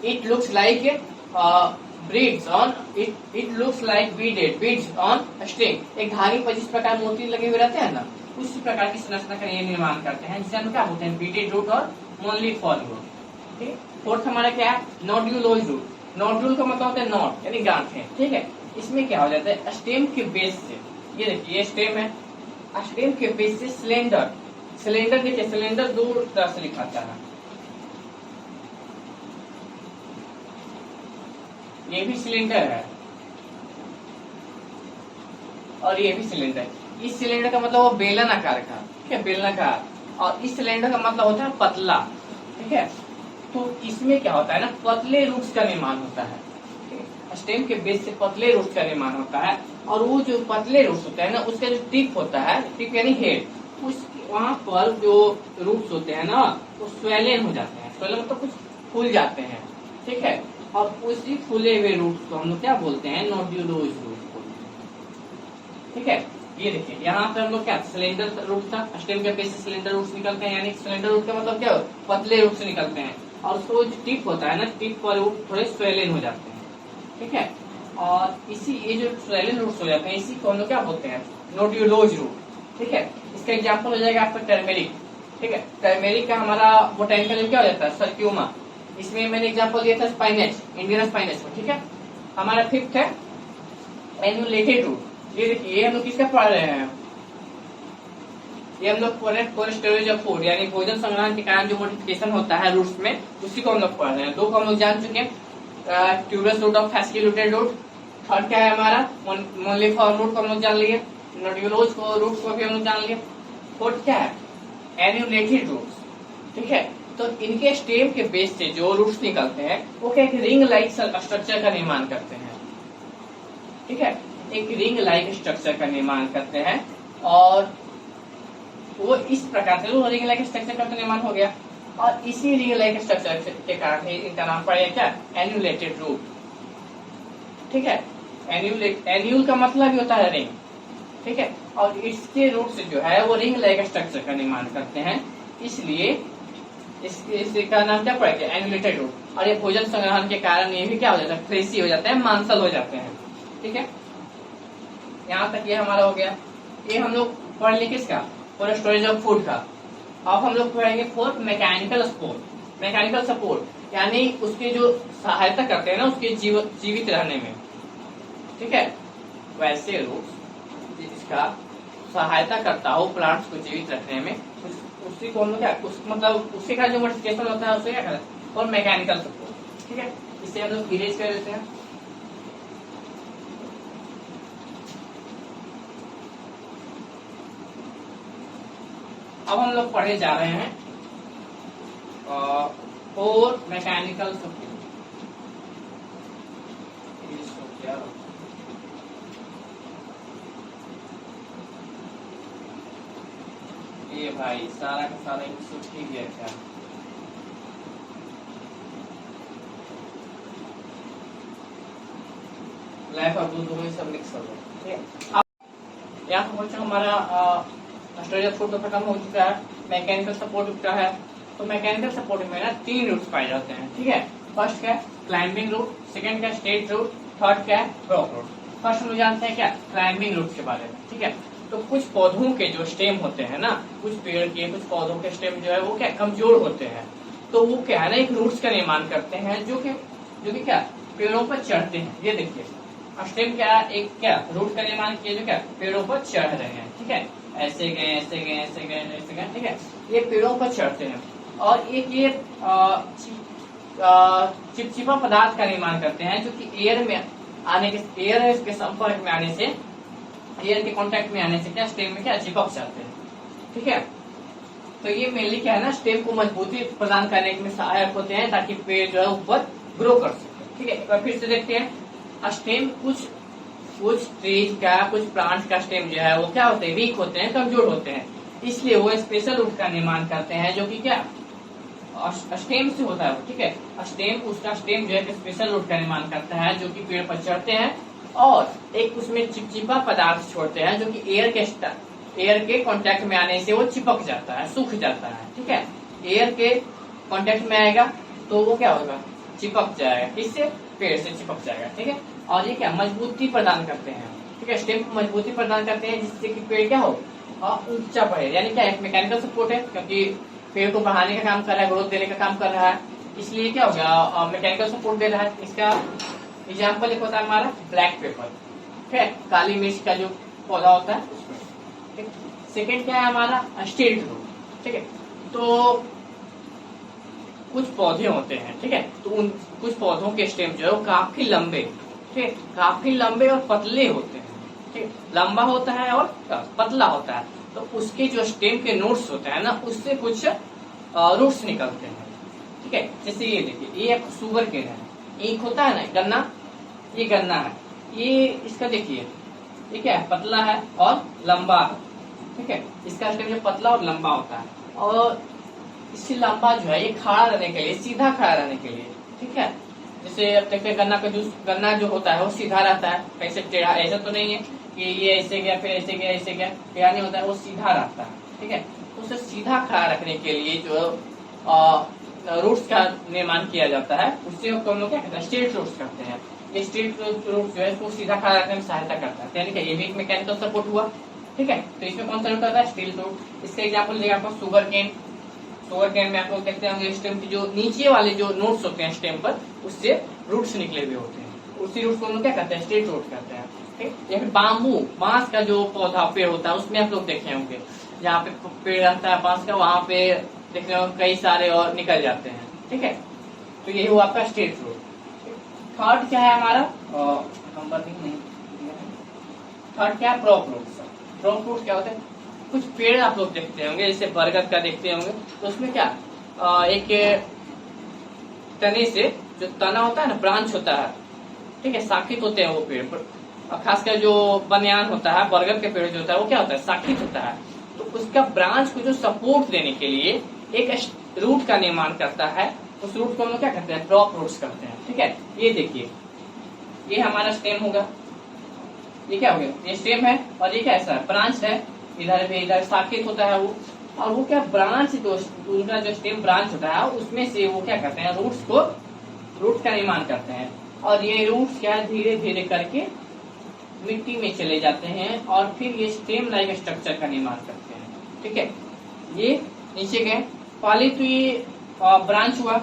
it looks like beads on it looks like beads on string. एक धागे पर जिस प्रकार मोती लगे हुए रहते हैं ना, उसी प्रकार की संरचना का ये निर्माण करते हैं, जिसे हम क्या बोलते हैं, बीडेड रूट और मोनोलिफॉर्म रूट। ठीक है, फोर्थ हमारा क्या है, नोड्यूलोज रूट। नोड्यूल का मतलब होता है नॉट यानी गांठें। ठीक है, इसमें क्या हो जाता है, स्टेम के बेस से, ये देखिए ये स्टेम है, स्टेम के बेस से सिलेंडर, देखिए सिलेंडर दो तरह से लिखाता है, ये भी सिलेंडर है और ये भी सिलेंडर। इस सिलेंडर का मतलब वो बेलन आकार का, ठीक है, बेलनाकार, और इस सिलेंडर का मतलब होता है पतला। ठीक है, तो इसमें क्या होता है ना, पतले रूट्स का निर्माण होता है। स्टेम के बेस से पतले रूट्स का निर्माण होता है, और वो जो पतले रूट्स होता है ना, उसका जो टिप होता है, टिप यानी हेड, उस वहां पर जो रूट्स होते हैं ना, वो स्वेलन हो जाते हैं। स्वेलन मतलब कुछ फूल जाते हैं। ठीक है, और उसी फूले हुए रूट्स को हम लोग क्या बोलते हैं, नोड्यूलोज रूट को। ठीक है, ये देखिए यहाँ पर हम लोग क्या, सिलेंडर रूट था, स्टेम के बेस से सिलेंडर रूट्स निकलते हैं, यानी सिलेंडर रूट का मतलब क्या, पतले रूट से निकलते हैं, और उसको जो टिप होता है ना, टिप पर रूट थोड़े स्वेलन हो जाते हैं। ठीक है, और इसी ये जो स्वेलन रूट्स हो जाते हैं, इसी को हम लोग क्या बोलते हैं, नोड्यूलोज रूट। ठीक है, इसका एग्जाम्पल हो जाएगा आपका टर्मेरिक। ठीक है, टर्मेरिक का हमारा बोटेनिकल नेम क्या हो जाता है, सर्क्यूमा। इसमें मैंने एग्जाम्पल दिया था स्पाइनेज, इंडियन स्पाइनेज को। ठीक है, हमारा फिफ्थ है एन्यूलेटेड रूट। ये देखिए ये हम लोग किसका पढ़ रहे हैं, ये हम लोग फॉर स्टोरेज ऑफ फूड, यानी भोजन संग्रहण के कारण जो मॉडिफिकेशन होता है रूट्स में, उसी को हम लोग पढ़ रहे हैं। दो को हम लोग जान चुके हैं, ट्यूबरस रूट और फैसिलिटेटेड रूट। थर्ड क्या है हमारा, मोनोलिफॉर्म रूट को हम लोग जान लिए, नोड्यूलोज को रूट को भी हम लोग जान लिए। फोर्थ क्या है, एन्यूलेटेड रूट्स। ठीक है, तो इनके स्टेम के बेस से जो रूट्स निकलते हैं वो क्या, एक रिंग लाइक स्ट्रक्चर का निर्माण करते हैं। ठीक है, एक रिंग लाइक स्ट्रक्चर का निर्माण करते हैं, और वो इस प्रकार से वो रिंग लाइक स्ट्रक्चर का निर्माण हो गया, और इसी रिंग लाइक स्ट्रक्चर के कारण इनका नाम पड़ा क्या, एन्यूलेटेड रूट। ठीक है, एन्यूल का मतलब ही होता है रिंग। ठीक है, और इसके रूट से जो है वो रिंग लाइक स्ट्रक्चर का निर्माण करते हैं, इसलिए इसका नाम क्या पड़ेगा, एन्यूलेटेड रूट। और ये भोजन संग्रहण के कारण ये भी क्या हो जाता है, फ्लेसी हो जाते हैं, मांसल हो जाते हैं। ठीक है, यहाँ तक ये हमारा हो गया। ये हम लोग पढ़ लिए किसका, फॉर स्टोरेज ऑफ फूड का। अब हम लोग पढ़ेंगे for mechanical support. Mechanical support यानी उसके जो सहायता करते हैं ना, उसके जीवित रहने में। ठीक है, वैसे रूट्स जिसका सहायता करता हो प्लांट्स को जीवित रखने में, उसी को हम लोग क्या, मतलब उसके का जो मॉडिफिकेशन होता है उसे क्या कहते हैं, फॉर मैकेनिकल सपोर्ट। ठीक है, इसे हम लोग इरेज कर देते हैं। अब हम लोग पढ़े जा रहे हैं फॉर मैकेनिकल सपोर्ट। ये भाई सारा का सारा सूख ही गया क्या? लाइफ और दूध में सब मिक्स हो गया। ठीक है, अब यहाँ पर क्वेश्चन हमारा स्ट्रक्चर फ्रूट तो खत्म हो चुका है, मैकेनिकल सपोर्ट का है। तो मैकेनिकल सपोर्ट में ना 3 रूट्स पाए जाते हैं। ठीक है, फर्स्ट क्या है क्लाइंबिंग रूट, सेकंड क्या स्ट्रेट रूट, थर्ड क्या है ड्रॉप रूट। फर्स्ट हम लोग जानते हैं क्या क्लाइंबिंग रूट के बारे में। ठीक है, तो कुछ पौधों के जो स्टेम होते हैं ना, कुछ पेड़ के कुछ पौधों के स्टेम जो है वो क्या कमजोर होते हैं, तो वो क्या है ना एक रूट्स का निर्माण करते हैं जो कि क्या पेड़ों पर चढ़ते हैं। ये देखिए स्टेम क्या एक क्या रूट का निर्माण किया जो क्या पेड़ों पर चढ़ रहे हैं। ठीक है, ऐसे गए ऐसे गए ऐसे गए ऐसे गए। ठीक है, ये पेड़ों पर चढ़ते हैं और एक ये चिपचिपा पदार्थ का निर्माण करते हैं जो कि एयर में आने के एयर के संपर्क में आने से, एयर के कांटेक्ट में आने से क्या स्टेम में क्या चिपक जाते हैं। ठीक है, तो ये मेनली क्या है ना स्टेम को मजबूती प्रदान करने में सहायक होते हैं ताकि पेड़ जो है ऊपर ग्रो कर सके। ठीक है, एक बार फिर से देखते हैं स्टेम कुछ ट्रीज का कुछ प्लांट्स का स्टेम जो है वो क्या होते हैं वीक होते हैं, कमजोर होते हैं, इसलिए वो स्पेशल रूट का निर्माण करते हैं जो कि क्या स्टेम से होता है। ठीक है, स्टेम उसका स्टेम जो है स्पेशल रूट का निर्माण करता है जो कि पेड़ पर चढ़ते हैं और एक उसमें चिपचिपा पदार्थ छोड़ते हैं जो कि एयर के कांटेक्ट में आने से वो चिपक जाता है, सूख जाता है। ठीक है, एयर के कांटेक्ट में आएगा तो वो क्या होगा चिपक जाएगा, किससे पेड़ से चिपक जाएगा। ठीक है, और ये क्या मजबूती प्रदान करते हैं। ठीक है, स्टेम को मजबूती प्रदान करते हैं जिससे कि पेड़ क्या हो ऊंचा बढ़े, यानी क्या एक मैकेनिकल सपोर्ट है क्योंकि पेड़ को बढ़ाने का काम कर रहा है, ग्रोथ देने का काम कर रहा है, इसलिए क्या हो गया मैकेनिकल सपोर्ट दे रहा है। इसका एग्जाम्पल एक होता है हमारा ब्लैक पेपर, ठीक है, काली मिर्च का जो पौधा होता है उसमें। सेकेंड क्या है हमारा स्ट्रेट रूट। ठीक है, तो कुछ पौधे होते हैं, ठीक है, तो उन कुछ पौधों के स्टेम जो है वो काफी लंबे, ठीक है, काफी लंबे और पतले होते हैं। ठीक, लंबा होता है और पतला होता है, तो उसके जो स्टेम के नोट्स होते हैं ना उससे कुछ रूट्स निकलते हैं। ठीक है, जैसे ये देखिए ये एक शुगर केन है, एक होता है ना गन्ना, ये गन्ना है, ये इसका देखिए ये क्या है पतला है और लंबा है। ठीक है, इसका स्टेम जो पतला और लंबा होता है और इससे लंबा जो है ये खड़ा रहने के लिए, सीधा खड़ा रहने के लिए। ठीक है, जैसे अब देखते हैं गन्ना जो होता है वो सीधा रहता है, कैसे टेढ़ा, ऐसा तो नहीं है कि ये ऐसे गया फिर ऐसे गया ऐसे गया, टेढ़ा नहीं होता है, वो सीधा रहता है। ठीक है, उसे सीधा खड़ा रखने के लिए जो रूट्स का निर्माण किया जाता है उससे हम लोग क्या कहते हैं स्ट्रेट रूट्स करते हैं। ये स्ट्रेट रूट जो है उसको सीधा खड़ा रखने में सहायता करता है, यानी कि ये भी एक मैकेनिकल सपोर्ट हुआ। ठीक है, तो इसमें कौन सा रूट आता है स्टील रूट। इसका एग्जाम्पल देगा आपको शुगर केन। शुगर केन में आप लोग देखते होंगे स्टेम की जो नीचे वाले जो नोट्स होते हैं स्टेम पर उससे रूट्स निकले हुए होते हैं, उसी रूट्स को हम लोग क्या कहते हैं स्ट्रेट रूट कहते हैं। ठीक, या फिर बाम्बू बांस का जो पौधा पेड़ होता है उसमें आप लोग देखे होंगे जहाँ पे पेड़ रहता है बांस का, वहाँ पे देखने होंगे कई सारे और निकल जाते हैं। ठीक है, तो यही हुआ आपका स्ट्रेट रूट। थर्ड क्या है हमारा नंबर नहीं, थर्ड क्या है प्रॉप रूट। प्रॉप रूट क्या होते हैं कुछ पेड़ आप लोग देखते होंगे जैसे बरगद का देखते होंगे, तो उसमें क्या एक तने से जो तना होता है ना ब्रांच होता है, ठीक है, शाखित होते हैं वो पेड़ पर, खासकर जो बनियान होता है बरगद के पेड़ जो होता है वो क्या होता है शाखित होता है, तो उसका ब्रांच को जो सपोर्ट देने के लिए एक रूट का निर्माण करता है, उस रूट को हम लोग क्या करते हैं प्रॉप रूट्स करते हैं। ठीक है, ये देखिए ये हमारा स्टेम होगा, ये क्या हो गया ये स्टेम है और ये क्या ऐसा है ब्रांच है, इधर भी इधर शाखित होता है वो, और वो क्या ब्रांच जो उनका जो स्टेम ब्रांच होता है उसमें से वो क्या करते हैं रूट्स का निर्माण करते हैं, और ये रूट्स क्या धीरे धीरे करके मिट्टी में चले जाते हैं और फिर ये स्टेम लाइक स्ट्रक्चर का निर्माण करते हैं। ठीक है, ये नीचे गए पहले तो ये ब्रांच हुआ,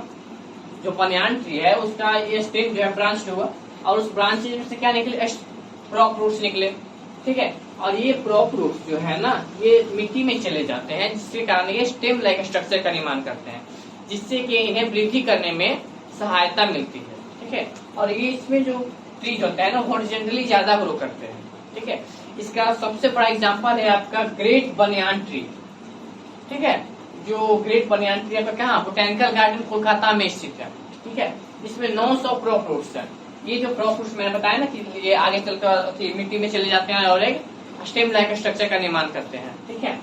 जो बनियान ट्री है उसका ये स्टेम जो है ब्रांच हुआ और उस ब्रांच में से क्या निकले प्रॉप रूट्स निकले। ठीक है, और ये प्रॉप रूट्स जो है ना ये मिट्टी में चले जाते हैं जिसके कारण ये स्टेम लाइक स्ट्रक्चर का निर्माण करते हैं, जिससे कि इन्हें वृद्धि करने में सहायता मिलती है। ठीक है, और ये इसमें जो ट्रीज होता है ना हॉरिजॉन्टली ज्यादा ग्रो करते हैं। ठीक है, इसका सबसे बड़ा एग्जांपल है आपका ग्रेट बनियान ट्री। ठीक है, जो ग्रेट बनियान ट्री आपका कहाँ बोटेनिकल गार्डन कोलकाता में स्थित है। ठीक है, इसमें 900 प्रॉप रूट्स है। ये जो प्रॉप रूट्स मैंने बताया ना कि ये आगे चलकर मिट्टी में चले जाते हैं और एक स्टेम लाइक स्ट्रक्चर का निर्माण करते हैं। ठीक है,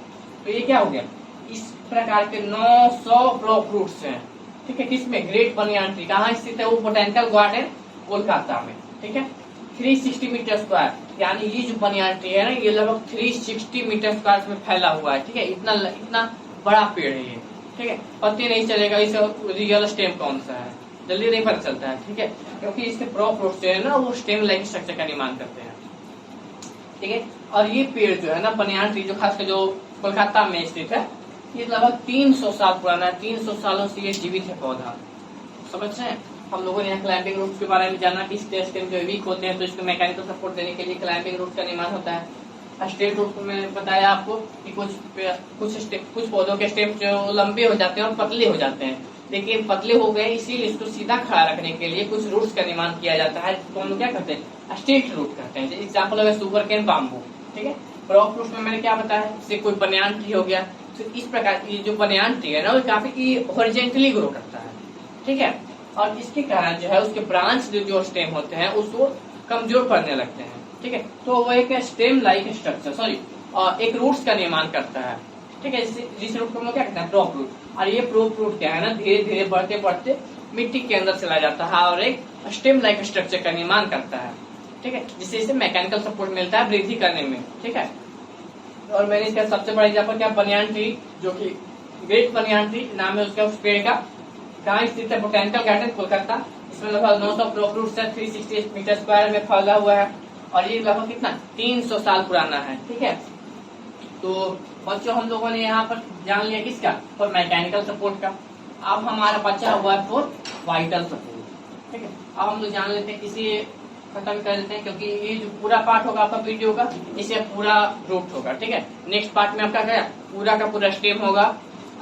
तो ये क्या हो गया, इस प्रकार के 900 ब्लॉक रूट्स हैं, ठीक है, किसमें, ग्रेट बनियान ट्री। कहाँ स्थित है वो, बोटेनिकल गार्डन कोलकाता में, ठीक है। 360 मीटर स्क्वायर, यानी ये जो बनियान ट्री है ना, ये लगभग 360 मीटर स्क्वायर में फैला हुआ है, ठीक है। इतना इतना बड़ा पेड़ है ये, ठीक है। पता नहीं चलेगा इसका रियल स्टेम कौन सा है, जल्दी नहीं पता चलता है, ठीक है, क्योंकि इसके प्रॉप रूट्स जो है ना वो स्टेम लाइक स्ट्रक्चर का निर्माण करते हैं, ठीक है। और ये पेड़ जो है ना बनियान ट्री, जो खासकर जो कोलकाता में स्थित है, ये लगभग 300 साल पुराना है। 300 सालों से ये जीवित है पौधा, समझ रहे हैं। हम लोगों ने यहाँ क्लाइंबिंग रूट्स के बारे में जाना कि स्टेम जो वीक होते हैं तो इसको मैकेनिकल सपोर्ट देने के लिए क्लाइंबिंग रूट का निर्माण होता है। स्टेट रूट में मैंने बताया आपको कि कुछ पौधों के स्टेम जो लंबे हो जाते हैं और पतले हो जाते हैं, लेकिन पतले हो गए इसीलिए इसको सीधा खड़ा रखने के लिए कुछ रूट्स का निर्माण किया जाता है, जिसको हम लोग क्या कहते हैं, स्टेट रूट कहते हैं। एग्जाम्पल है सुगर केन, बाम्बू, ठीक है। प्रॉप रूट में मैंने क्या बताया, इससे कोई बनियान ट्री हो गया, तो इस प्रकार ये जो बनियान ट्री है ना वो काफी हॉरिजॉन्टली ग्रो करता है, ठीक है। और इसके कारण जो है उसके ब्रांच जो स्टेम होते हैं उसको कमजोर पड़ने लगते हैं, ठीक है। तो वो एक स्टेम लाइक स्ट्रक्चर एक रूट्स का निर्माण करता है, ठीक है, जिस रूट को हम लोग क्या कहते हैं, प्रॉप रूट। और ये प्रॉप रूट क्या है ना, धीरे धीरे बढ़ते बढ़ते मिट्टी के अंदर चला जाता है और एक स्टेम लाइक स्ट्रक्चर का निर्माण करता है, ठीक है, जिससे इसे मैकेनिकल सपोर्ट मिलता है वृद्धि करने में, ठीक है। और मैंने इसका सबसे बड़ा एग्जाम्पल क्या, बनियान ट्री, जो कि ग्रेट बनियान ट्री नाम है उसका, उस पेड़ का। कहाँ स्थित है, बोटेनिकल गार्डन कोलकाता। इसमें लगभग 900 प्रॉप रूट्स है, 360 मीटर स्क्वायर में फैला हुआ है, और ये लगभग कितना, 300 साल पुराना है, ठीक है। तो बच्चों हम लोगों ने यहाँ पर जान लिया किसका, फॉर मैकेनिकल सपोर्ट का। अब हमारा बचा हुआ है फॉर वाइटल सपोर्ट, ठीक है। अब हम लोग जान लेते हैं, इसी खत्म कर देते हैं, क्योंकि ये जो पूरा पार्ट होगा आपका वीडियो का, इसे पूरा रूट होगा, ठीक है। नेक्स्ट पार्ट में आपका क्या, पूरा का पूरा स्टेम होगा,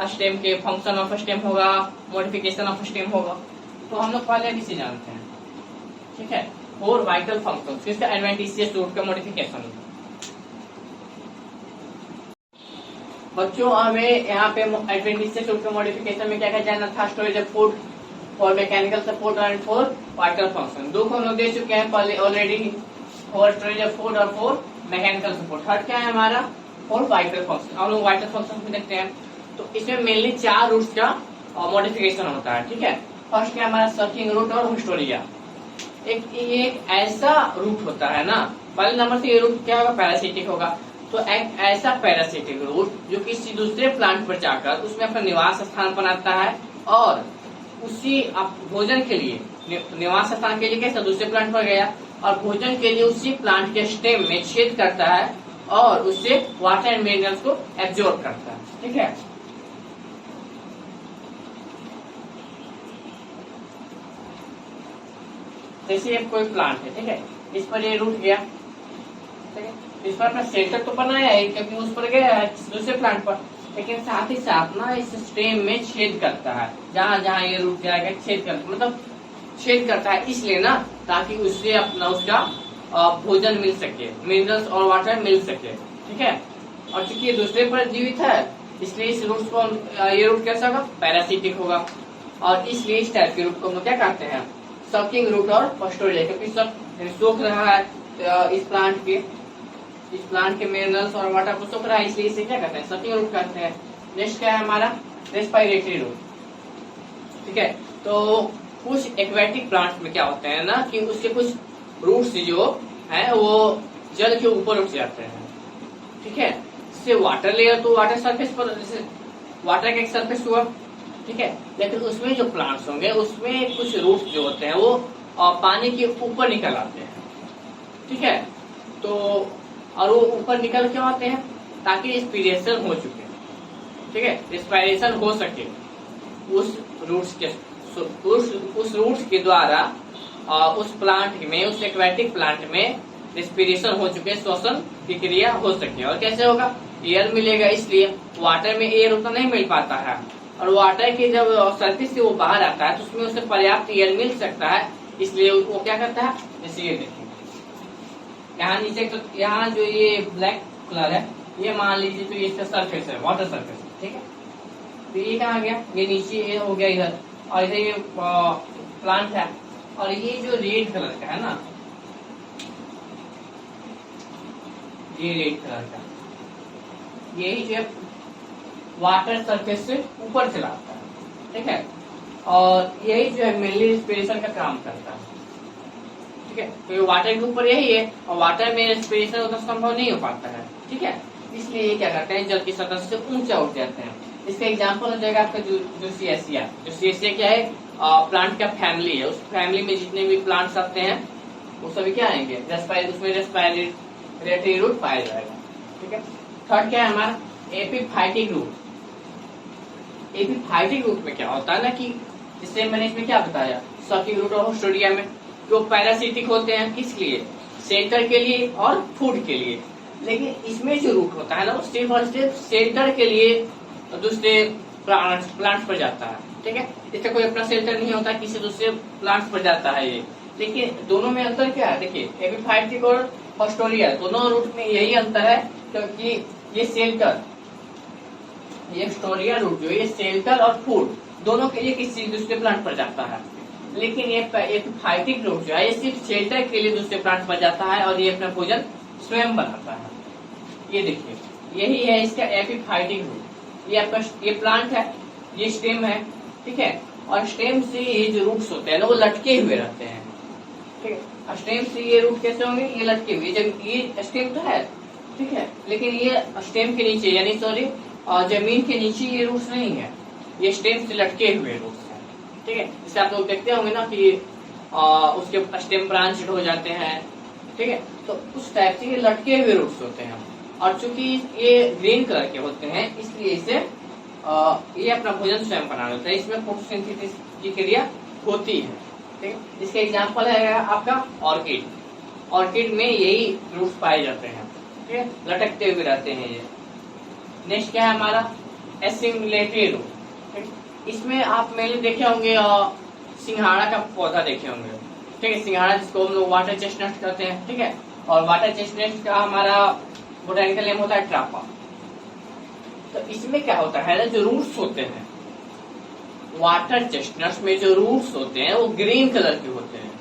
स्टेम के फंक्शन ऑफ स्टेम होगा, मॉडिफिकेशन ऑफ स्टेम होगा। तो हम लोग पहले किसे जानते हैं, ठीक है, फोर वाइटल फंक्शन, किसका, एडवेंटिशियस रूट का मॉडिफिकेशन। बच्चों हमें यहाँ पे एडवेंटिशियस रूट का मॉडिफिकेशन में क्या क्या जानना था, storage of food, for mechanical support and for vital function. दो को हम लोग दे चुके हैं पहले already, for storage of food और फॉर मैकेनिकल सपोर्ट। थर्ड क्या है हमारा, फॉर वाइटल फंक्शन। हम लोग वाइटल फंक्शन में देखते हैं, तो इसमें मेनली 4 रूट्स का मॉडिफिकेशन होता है, ठीक है। फर्स्ट क्या हमारा, सर्किंग रूट और हिस्टोरिया। एक ऐसा रूट होता है ना, पहले नंबर से ये रूट क्या होगा, पैरासिटिक होगा। तो एक ऐसा पैरासिटिक रूट जो किसी दूसरे प्लांट पर जाकर उसमें अपना निवास स्थान बनाता है, और उसी भोजन के लिए, निवास स्थान के लिए कैसा, दूसरे प्लांट पर गया, और भोजन के लिए उसी प्लांट के स्टेम में छेद करता है और उससे वाटर एंड मिनरल्स को एब्जॉर्ब करता है, ठीक है। जैसे कोई प्लांट है, ठीक है, इस पर ये रूट गया, ठीक है, इस पर अपना सेंटर तो बनाया है क्योंकि उस पर गया है दूसरे प्लांट पर, लेकिन साथ ही साथ ना इस स्टेम में छेद करता है, जहां जहां ये रूट जाएगा छेद करता, मतलब छेद करता है इसलिए ना, ताकि उससे अपना उसका भोजन मिल सके, मिनरल्स और वाटर मिल सके, ठीक है। और चूंकि ये दूसरे पर जीवित है इसलिए इस रूट को, ये रूट कैसा होगा, पैरासिटिक होगा, और इसलिए इस टाइप के रूट को हम लोग क्या कहते हैं, सकिंग रूट और पस्टोरिया, क्योंकि सब सोख रहा है इस प्लांट के मिनरल्स और वाटर को सोख रहा है, इसलिए इसे क्या कहते हैं, सकिंग रूट कहते हैं। नेक्स्ट क्या है हमारा, रेस्पिरेटरी रूट, ठीक है। तो कुछ एक्वेटिक प्लांट्स में क्या होते हैं ना कि उसके कुछ रूट्स जो है वो जल के ऊपर उठ जाते हैं, ठीक है। इससे वाटर लेयर, तो वाटर सरफेस पर, जैसे वाटर का एक सरफेस हुआ, ठीक है, लेकिन उसमें जो प्लांट्स होंगे उसमें कुछ रूट्स जो होते हैं वो पानी के ऊपर निकल आते हैं, ठीक है। तो और वो ऊपर निकल क्यों आते हैं, ताकि रेस्पिरेशन हो चुके, ठीक है, रेस्पिरेशन हो सके उस रूट्स के द्वारा, उस प्लांट में, उस एक्वेटिक प्लांट में रेस्पिरेशन हो चुके, श्वसन की क्रिया हो सके। और कैसे होगा, एयर मिलेगा, इसलिए वाटर में एयर उतना नहीं मिल पाता है, और वाटर के जब सरफेस से वो बाहर आता है तो उसमें उसे पर्याप्त एयर मिल सकता है, इसलिए वो क्या करता है, जैसे ये देखिए यहाँ नीचे, तो यहाँ जो ये ब्लैक कलर है ये मान लीजिए तो ये इसका सरफेस है, वाटर सरफेस, ठीक है। तो ये कहाँ गया, ये नीचे ये हो गया इधर, और इधर ये प्लांट है, और ये जो रेड कलर का है ना, ये रेड कलर का, यही जो वाटर सरफेस से ऊपर चला आता है, ठीक है। और यही जो है मेनली रेस्पिरेशन का काम करता है, ठीक है। तो ये वाटर के ऊपर यही है, और वाटर में रेस्पिरेशन उतना संभव नहीं हो पाता है, ठीक है। इसलिए ये क्या करते हैं, जल की सतह से ऊंचा उठ जाते हैं। इसका एग्जाम्पल हो जाएगा आपका जो सिएसिया। जो सिएसिया क्या है, प्लांट का फैमिली है। उस फैमिली में जितने भी प्लांट्स आते हैं वो सभी क्या आएंगे, उसमें रेस्पिरेटरी रूट पाया जाएगा, ठीक है। थर्ड क्या है हमारा, एपिफाइटिक रूट। एपिफाइटिक रूट में क्या होता है ना कि जिससे मैंने इसमें क्या बताया, सकिंग रूट और होस्टोडिया में जो पैरासिटिक होते हैं, किस लिए, सेंटर के लिए और फूड के लिए। लेकिन इसमें जो रूट होता है ना वो स्टेप बाय स्टेप सेंटर के लिए दूसरे प्लांट्स पर जाता है, ठीक है। इसका कोई अपना सेंटर नहीं होता, किसी दूसरे प्लांट्स पर जाता है ये। लेकिन दोनों में अंतर क्या है, देखिए एपिफाइटिक और होस्टोरिया दोनों रूट में यही अंतर है, क्योंकि ये सेल्टर, ये स्टोरिया रूट जो ये सेल्टर और फूड दोनों के लिए किसी दूसरे प्लांट पर जाता है। लेकिन ये एपिफाइटिक रूट जो है ये सिर्फ शेल्टर के लिए दूसरे प्लांट पर जाता है और ये अपना भोजन स्वयं बनाता है। ये देखिए यही है इसका एपिफाइटिक रूट। ये आपका ये प्लांट है, ये स्टेम है, ठीक है। और स्टेम से ये जो रूट्स होते हैं ना वो लटके हुए रहते हैं, ठीक है। स्टेम से ये रूट कैसे होंगे, ये लटके हुए, जब ये स्टेम तो है, ठीक है, लेकिन ये स्टेम के नीचे यानी सॉरी जमीन के नीचे ये रूट्स नहीं है, ये स्टेम से लटके हुए रूट्स हैं, ठीक है। जैसे आप लोग देखते होंगे ना कि उसके स्टेम ब्रांच हो जाते हैं, ठीक है। तो उस टाइप से ये लटके हुए रूट्स होते हैं। और चूंकि ये ग्रीन कलर के होते हैं इसलिए इसे ये अपना भोजन स्वयं बना लेता है। इसमें फोटोसिंथेसिस की क्रिया होती है, ठीक है। इसका एग्जाम्पल है आपका ऑर्किड। ऑर्किड में यही रूट्स पाए जाते हैं, ठीक है, लटकते हुए रहते हैं ये। नेक्स्ट क्या है हमारा, एसिमुलेटरी रूट। इसमें आप मैंने देखे होंगे सिंघाड़ा का पौधा देखे होंगे, ठीक है। सिंघाड़ा जिसको हम लोग वाटर चेस्टनट कहते हैं, ठीक है। और वाटर चेस्टनट का हमारा बोटैनिकल नेम होता है ट्रापा। तो इसमें क्या होता है, जो रूट्स होते हैं वाटर चेस्टनट्स में जो रूट्स होते हैं वो ग्रीन कलर के होते हैं,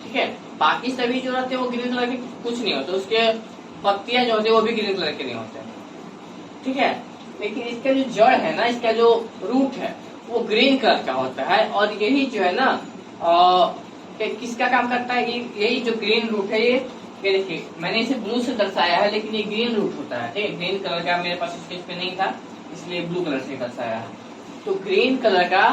ठीक है। बाकी सभी जो रहते हैं वो ग्रीन कलर के कुछ नहीं होते, उसके पत्तियां जो होते हैं वो भी ग्रीन कलर के नहीं होते, ठीक है। लेकिन इसका जो जड़ है ना, इसका जो रूट है वो ग्रीन कलर का होता है। और यही जो है ना किसका काम करता है, यही जो ग्रीन रूट है ये देखिए मैंने इसे ब्लू से दर्शाया है, लेकिन ये ग्रीन रूट होता है, ठीक है। ग्रीन कलर का मेरे पास स्केच पे नहीं था इसलिए ब्लू कलर से दर्शाया है। तो ग्रीन कलर का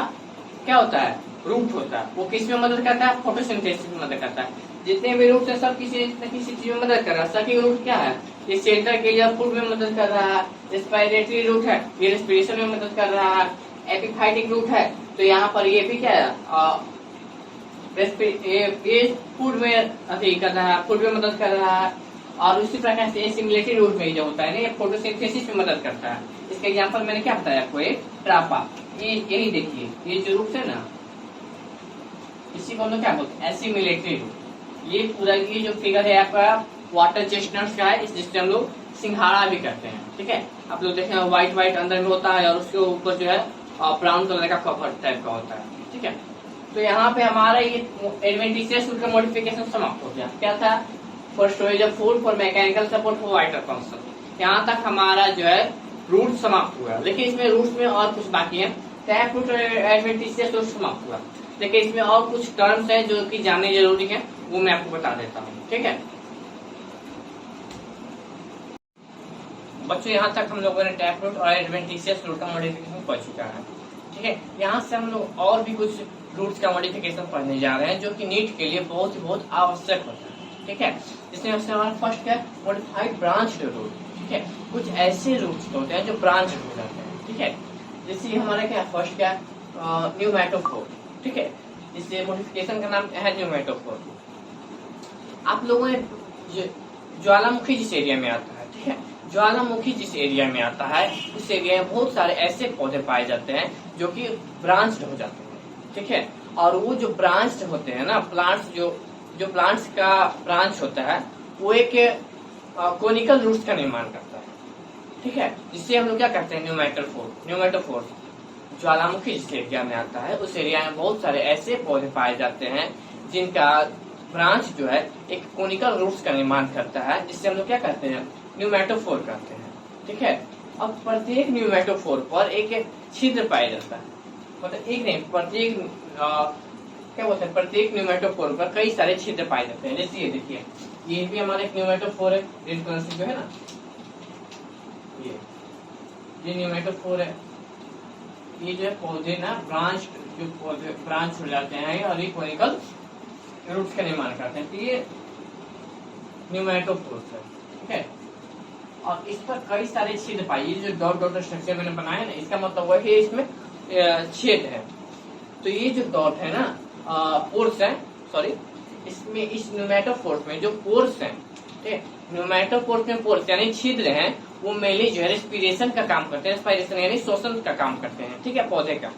क्या होता है, रूट होता है। वो किस में मदद करता है, फोटोसिंथेसिस में मदद करता है। जितने भी रूट है सब किसी न किसी चीज में मदद कर रहा है। सकिंग रूट क्या है, ये सेंटर के लिए फूड में मदद कर रहा है। रेस्पिरेटरी रूट है, ये रेस्पिरेशन में मदद कर रहा है। एपिफाइटिक रूट है तो यहाँ पर ये भी क्या है, ये फूड में अति कर रहा है, फूड में मदद कर रहा है। और उसी प्रकार से एसिमुलेटरी रूट में जो होता है ना ये फोटोसिंथेसिस में मदद करता है। इसका एग्जांपल मैंने क्या बताया आपको, एक ट्रापा। ये यही देखिए ये जो रूट है ना इसी को हम लोग क्या बोलते हैं, एसिमुलेटरी रूट। ये पूरा ये जो फिगर है आपका वाटर चेस्टनट्स का है, जिससे हम लोग सिंघाड़ा भी करते हैं, ठीक है। आप लोग देखें व्हाइट व्हाइट अंदर में होता है और उसके ऊपर जो है ब्राउन कलर का कवर टाइप का होता है, ठीक है। तो यहाँ पे हमारा ये एडवेंटिशियस रूट का मॉडिफिकेशन समाप्त हो गया। क्या था, for storage of food, for mechanical support, for vital function. यहाँ तक हमारा जो है रूट समाप्त हुआ। लेकिन इसमें रूट्स में और कुछ बाकी है। टैप रूट और एडवेंटिशियस रूट समाप्त हुआ, लेकिन इसमें और कुछ टर्म्स है जो कि जानने जरूरी है, वो मैं आपको बता देता हूँ, ठीक है। बच्चों यहाँ तक हम लोगों ने टैप रूट और एडवेंटिशियस रूट का मॉडिफिकेशन पढ़ चुका है, ठीक है। यहाँ से हम लोग और भी कुछ रूट्स का मॉडिफिकेशन पढ़ने जा रहे हैं जो कि नीट के लिए बहुत आवश्यक होता है, ठीक है। जिसमें हमारा फर्स्ट है मॉडिफाइड ब्रांच रूट, ठीक है। कुछ ऐसे रूट्स होते हैं जो ब्रांच हो जाते हैं, ठीक है। जैसे हमारा क्या फर्स्ट क्या न्यूमेटोफोर, ठीक है। इससे मॉडिफिकेशन का नाम है न्यूमेटोफोर। आप लोगों ने ज्वालामुखी जिस एरिया में आता है, ठीक है, ज्वालामुखी जिस एरिया में आता है उस एरिया में बहुत सारे ऐसे पौधे पाए जाते हैं जो कि ब्रांच्ड हो जाते हैं, ठीक है। और वो जो ब्रांच्ड होते हैं ना प्लांट्स, जो प्लांट्स का ब्रांच होता है वो एक कोनिकल रूट्स का निर्माण करता है, ठीक है। जिससे हम लोग क्या करते हैं, न्यूमेटोफोर। ज्वालामुखी जिस एरिया में आता है उस एरिया में बहुत सारे ऐसे पौधे पाए जाते हैं जिनका ब्रांच जो है एक कोनिकल रूट्स का निर्माण करता है, जिससे हम लोग क्या करते हैं, न्यूमेटोफोर कहते हैं, ठीक है। अब प्रत्येक न्यूमेटोफोर पर एक छिद्र पाया जाता है, मतलब एक नहीं, प्रत्येक क्या बोलते हैं, प्रत्येक न्यूमेटोफोर पर कई सारे छिद्र पाए जाते हैं। जैसे ये देखिए, ये भी हमारा एक न्यूमेटोफोर है, रेड कलर से जो है ना, ये न्यूमेटोफोर है। ये जो है पौधे ना ब्रांच, जो पौधे ब्रांच हो जाते हैं और ये कोनिकल रूट्स का निर्माण करते हैं, तो ये न्यूमेटोफोर है, ठीक है। और इस पर कई सारे छेद पाइए, जो डॉट डॉट स्ट्रक्चर मैंने बनाया ना, इसका मतलब वह है इसमें छेद है। तो ये जो डॉट है ना, पोर्स है, सॉरी, इसमें इस न्यूमेटोफोर्स में जो पोर्स है, ठीक है, न्यूमेटोफोर्स में पोर्स यानी छिद्र हैं, वो मेनली जो है रेस्पिरेशन का काम करते हैं, रेस्पिरेशन यानी श्वसन का काम करते हैं, ठीक है, पौधे का।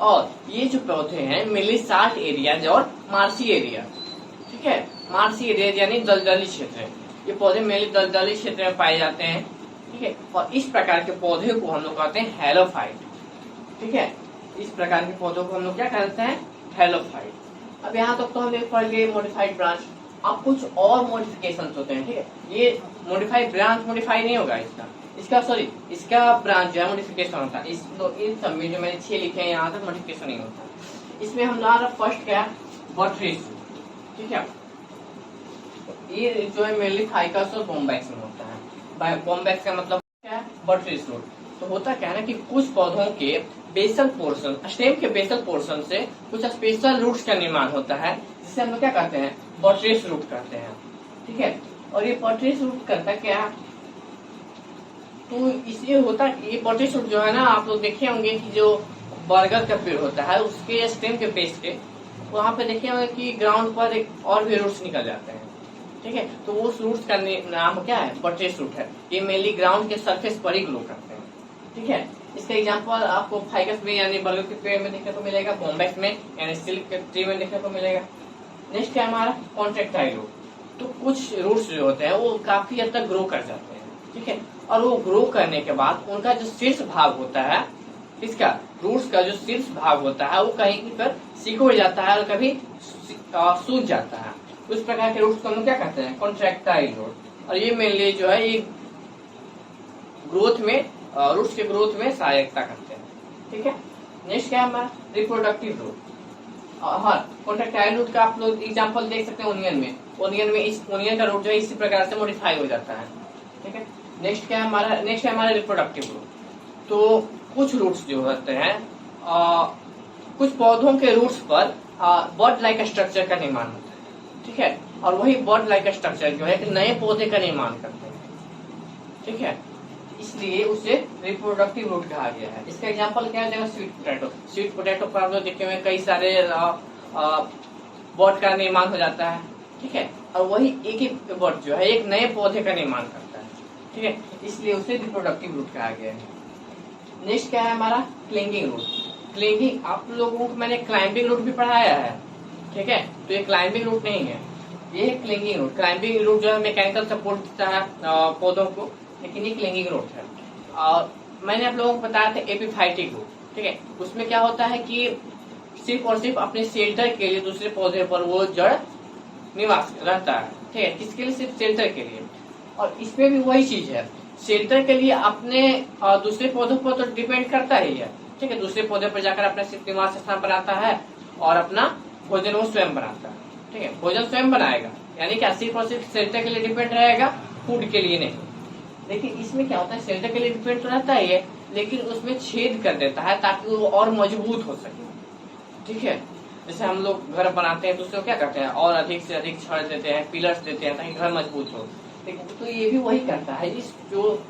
और ये जो पौधे हैं मेनली साल्ट एरियाज और मार्शी एरिया, ठीक है, मार्शी एरिया यानी दलदली क्षेत्र है, ये पौधे मेनली दलदली क्षेत्र में पाए जाते हैं, ठीक है। और इस प्रकार के पौधे को हम लोग कहते हैं हेलोफाइट, ठीक है, इस प्रकार के पौधों को हम लोग क्या कहते हैं, हेलोफाइट। अब यहाँ तक तो हम लोग पढ़ गए मॉडिफाइड ब्रांच। अब कुछ और मॉडिफिकेशन होते हैं, ठीक है, ये मॉडिफाइड ब्रांच मॉडिफाई नहीं होगा इसका सॉरी, इसका ब्रांच जो है मॉडिफिकेशन होता है। इन सब में जो मैंने 6 लिखे हैं यहाँ तक मॉडिफिकेशन नहीं होता। इसमें हम लोग फर्स्ट क्या है, बटरेस, ठीक है, ये जो है मेनली फाइकस और बॉम्बैक्स में होता है। बॉम्बैक्स का मतलब क्या है, बटरेस रूट। तो होता क्या है ना कि कुछ पौधों के बेसल पोर्शन, स्टेम के बेसल पोर्शन से कुछ स्पेशल रूट्स का निर्माण होता है, जिसे हम लोग क्या कहते हैं, बटरेस रूट कहते हैं, ठीक है। और ये बटरेस रूट करता क्या, तो इसलिए होता, ये बटरेस रूट जो है ना, आप लोग देखे होंगे कि जो बरगद का पेड़ होता है उसके स्टेम के बेस के वहां पे देखे होंगे कि ग्राउंड पर एक और भी रूट्स निकल जाते हैं, ठीक है। तो उस रूट्स का नाम क्या है, बटरेस रूट है। ये मेनली ग्राउंड के सरफेस पर ही ग्रो करते हैं, ठीक है। इसका एग्जांपल आपको फाइकस में यानी बरगद के पेड़ में देखने को मिलेगा, बॉम्बैक्स में यानी सिल्क के ट्री में देखने को मिलेगा। नेक्स्ट है हमारा कॉन्ट्रैक्टाइल रूट। तो कुछ रूट्स जो होते हैं वो काफी हद तक ग्रो कर जाते हैं, ठीक है, और वो ग्रो करने के बाद उनका जो शीर्ष भाग होता है, इसका रूट्स का जो शीर्ष भाग होता है वो कहीं पर सिकुड़ जाता है और कभी सूज जाता है। उस प्रकार के रूट्स को हम क्या कहते हैं, कॉन्ट्रैक्टाइल रूट। और ये मेनली जो है ये ग्रोथ में, रूट्स के ग्रोथ में सहायता करते हैं, ठीक है। नेक्स्ट क्या है हमारा, रिप्रोडक्टिव रूट। हाँ, कॉन्ट्रैक्टाइल रूट का आप लोग एग्जांपल देख सकते हैं ओनियन में। ओनियन में इस ओनियन का रूट जो है इसी प्रकार से मॉडिफाई हो जाता है, ठीक है। नेक्स्ट क्या है हमारा, नेक्स्ट है हमारा रिप्रोडक्टिव रूट। तो कुछ रूट्स जो होते हैं, कुछ पौधों के रूट्स पर बर्ड लाइक स्ट्रक्चर का निर्माण होता है, ठीक है, और वही बर्ड लाइक स्ट्रक्चर जो है एक नए पौधे का निर्माण करते हैं, ठीक है, इसलिए उसे रिप्रोडक्टिव रूट कहा गया है। इसका एग्जांपल क्या है, स्वीट पोटैटो। स्वीट पोटैटो पर आप लोग देखे हुए कई सारे बर्ड का निर्माण हो जाता है, ठीक है, और वही एक ही बर्ड जो है एक नए पौधे का निर्माण करता है, ठीक है, इसलिए उसे रिप्रोडक्टिव रूट कहा गया है। नेक्स्ट क्या है हमारा, क्लिंगिंग रूट। क्लिंगिंग आप लोगों को मैंने क्लाइंबिंग रूट भी पढ़ाया है, ठीक है, तो ये क्लाइंबिंग रूट नहीं है, ये है क्लिंगिंग रूट। क्लाइंबिंग रूट जो है मैकेनिकल सपोर्ट देता है पौधों को, लेकिन ये क्लिंगिंग रूट है। और मैंने आप लोगों को बताया था एपिफाइटिक रूट, ठीक है, उसमें क्या होता है कि सिर्फ और सिर्फ अपने शेल्टर के लिए दूसरे पौधे पर वो जड़ निवास रहता है, ठीक है, किसके लिए, सिर्फ शेल्टर के लिए। और इसमें भी वही चीज है, शेल्टर के लिए अपने दूसरे पौधों पर तो डिपेंड करता ही है, ठीक है, दूसरे पौधे पर जाकर अपना सिर्फ निवास स्थान बनाता है और अपना भोजन वो स्वयं बनाता है, ठीक है, भोजन स्वयं बनाएगा, यानी क्या सिर्फ और सिर्फ शेल्टर के लिए डिपेंड रहेगा, फूड के लिए नहीं। लेकिन इसमें क्या होता है, शेल्टर के लिए डिपेंड तो रहता ही है, लेकिन उसमें छेद कर देता है ताकि वो और मजबूत हो सके, ठीक है। जैसे हम लोग घर बनाते हैं तो उसको क्या करते हैं, और अधिक से अधिक छड़ देते हैं, पिलर्स देते हैं ताकि घर मजबूत हो। तो ये भी वही करता है, इस जो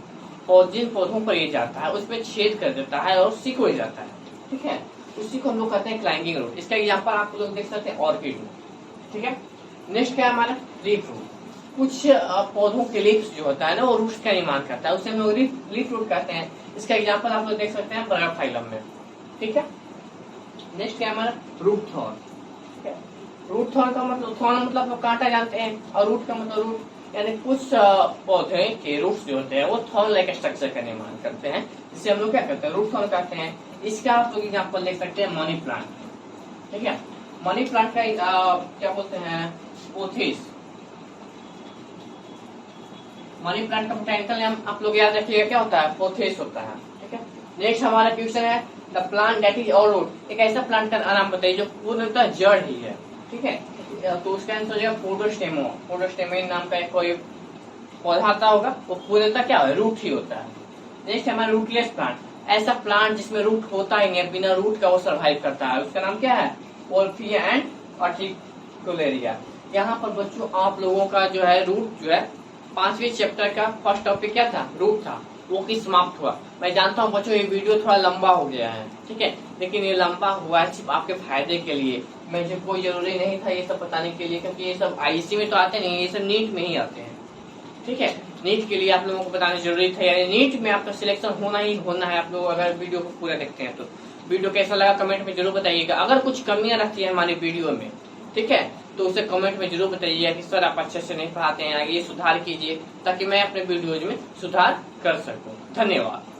जिन पौधों पर ये जाता है उसमें छेद कर देता है और सिकुड़ जाता है, ठीक है, उसी को हम लोग कहते हैं क्लाइंबिंग रूट। इसका एग्जांपल आप लोग देख सकते हैं ऑर्किड में, ठीक है। नेक्स्ट क्या है हमारा, लीफ रूट। कुछ पौधों के लीव्स जो होता है ना वो रूट्स का निर्माण करता है, उसे हम लोग लीफ रूट कहते हैं। इसका एग्जांपल आप लोग देख सकते हैं बराफाइलम में, ठीक है। नेक्स्ट क्या है हमारा, रूट थॉर्न, ठीक है। रूट थॉर्न का मतलब, थॉर्न मतलब आप कांटा जानते हैं, और रूट का मतलब रूट, यानी कुछ पौधे के रूट्स जो होते हैं वो थॉर्न लाइक स्ट्रक्चर का निर्माण करते हैं, जिसे हम लोग क्या कहते हैं, रूट थॉर्न कहते हैं। इसका आप लोग एग्जांपल देख सकते हैं मनी प्लांट, ठीक है। मनी प्लांट का क्या बोलते हैं, पोथीस, मनी प्लांट का बोटैनिकल नेम आप लोग याद रखिएगा, क्या होता है? पोथेस होता है। ठीक है, नेक्स्ट हमारा क्वेश्चन है the plant that is all root. एक ऐसा प्लांट का नाम बताइए जो पूर्णतः जड़ ही है। ठीक है, तो उसका आंसर हो जाएगा पोडोस्टेमो। पोडोस्टेमो नाम का एक कोई पौधा आता होगा, वो पूर्णतः क्या है? रूट ही होता है। नेक्स्ट हमारा रूटलेस प्लांट, ऐसा प्लांट जिसमें रूट होता ही नहीं, बिना रूट का वो सर्वाइव करता है, उसका नाम क्या है? ओल्फिया एंड आर्टिकुलेरिया। यहाँ पर बच्चों आप लोगों का जो है रूट जो है 5वें चैप्टर का फर्स्ट टॉपिक क्या था? रूट था, वो की समाप्त हुआ। मैं जानता हूँ बच्चों ये वीडियो थोड़ा लंबा हो गया है, ठीक है, लेकिन ये लंबा हुआ है सिर्फ आपके फायदे के लिए। मुझे कोई जरूरी नहीं था ये सब बताने के लिए, क्योंकि ये सब आईसी में तो आते नहीं, ये सब नीट में ही आते हैं। ठीक है, नीट के लिए आप लोगों को बताना जरूरी था, यानी नीट में आपका सिलेक्शन होना ही होना है। आप लोग अगर वीडियो को पूरा देखते हैं तो वीडियो कैसा लगा कमेंट में जरूर बताइएगा। अगर कुछ कमियां रहती है हमारी वीडियो में, ठीक है, तो उसे कमेंट में जरूर बताइएगा कि सर आप अच्छे से नहीं पढ़ाते हैं, आगे ये सुधार कीजिए ताकि मैं अपने वीडियोज में सुधार कर सकूं। धन्यवाद।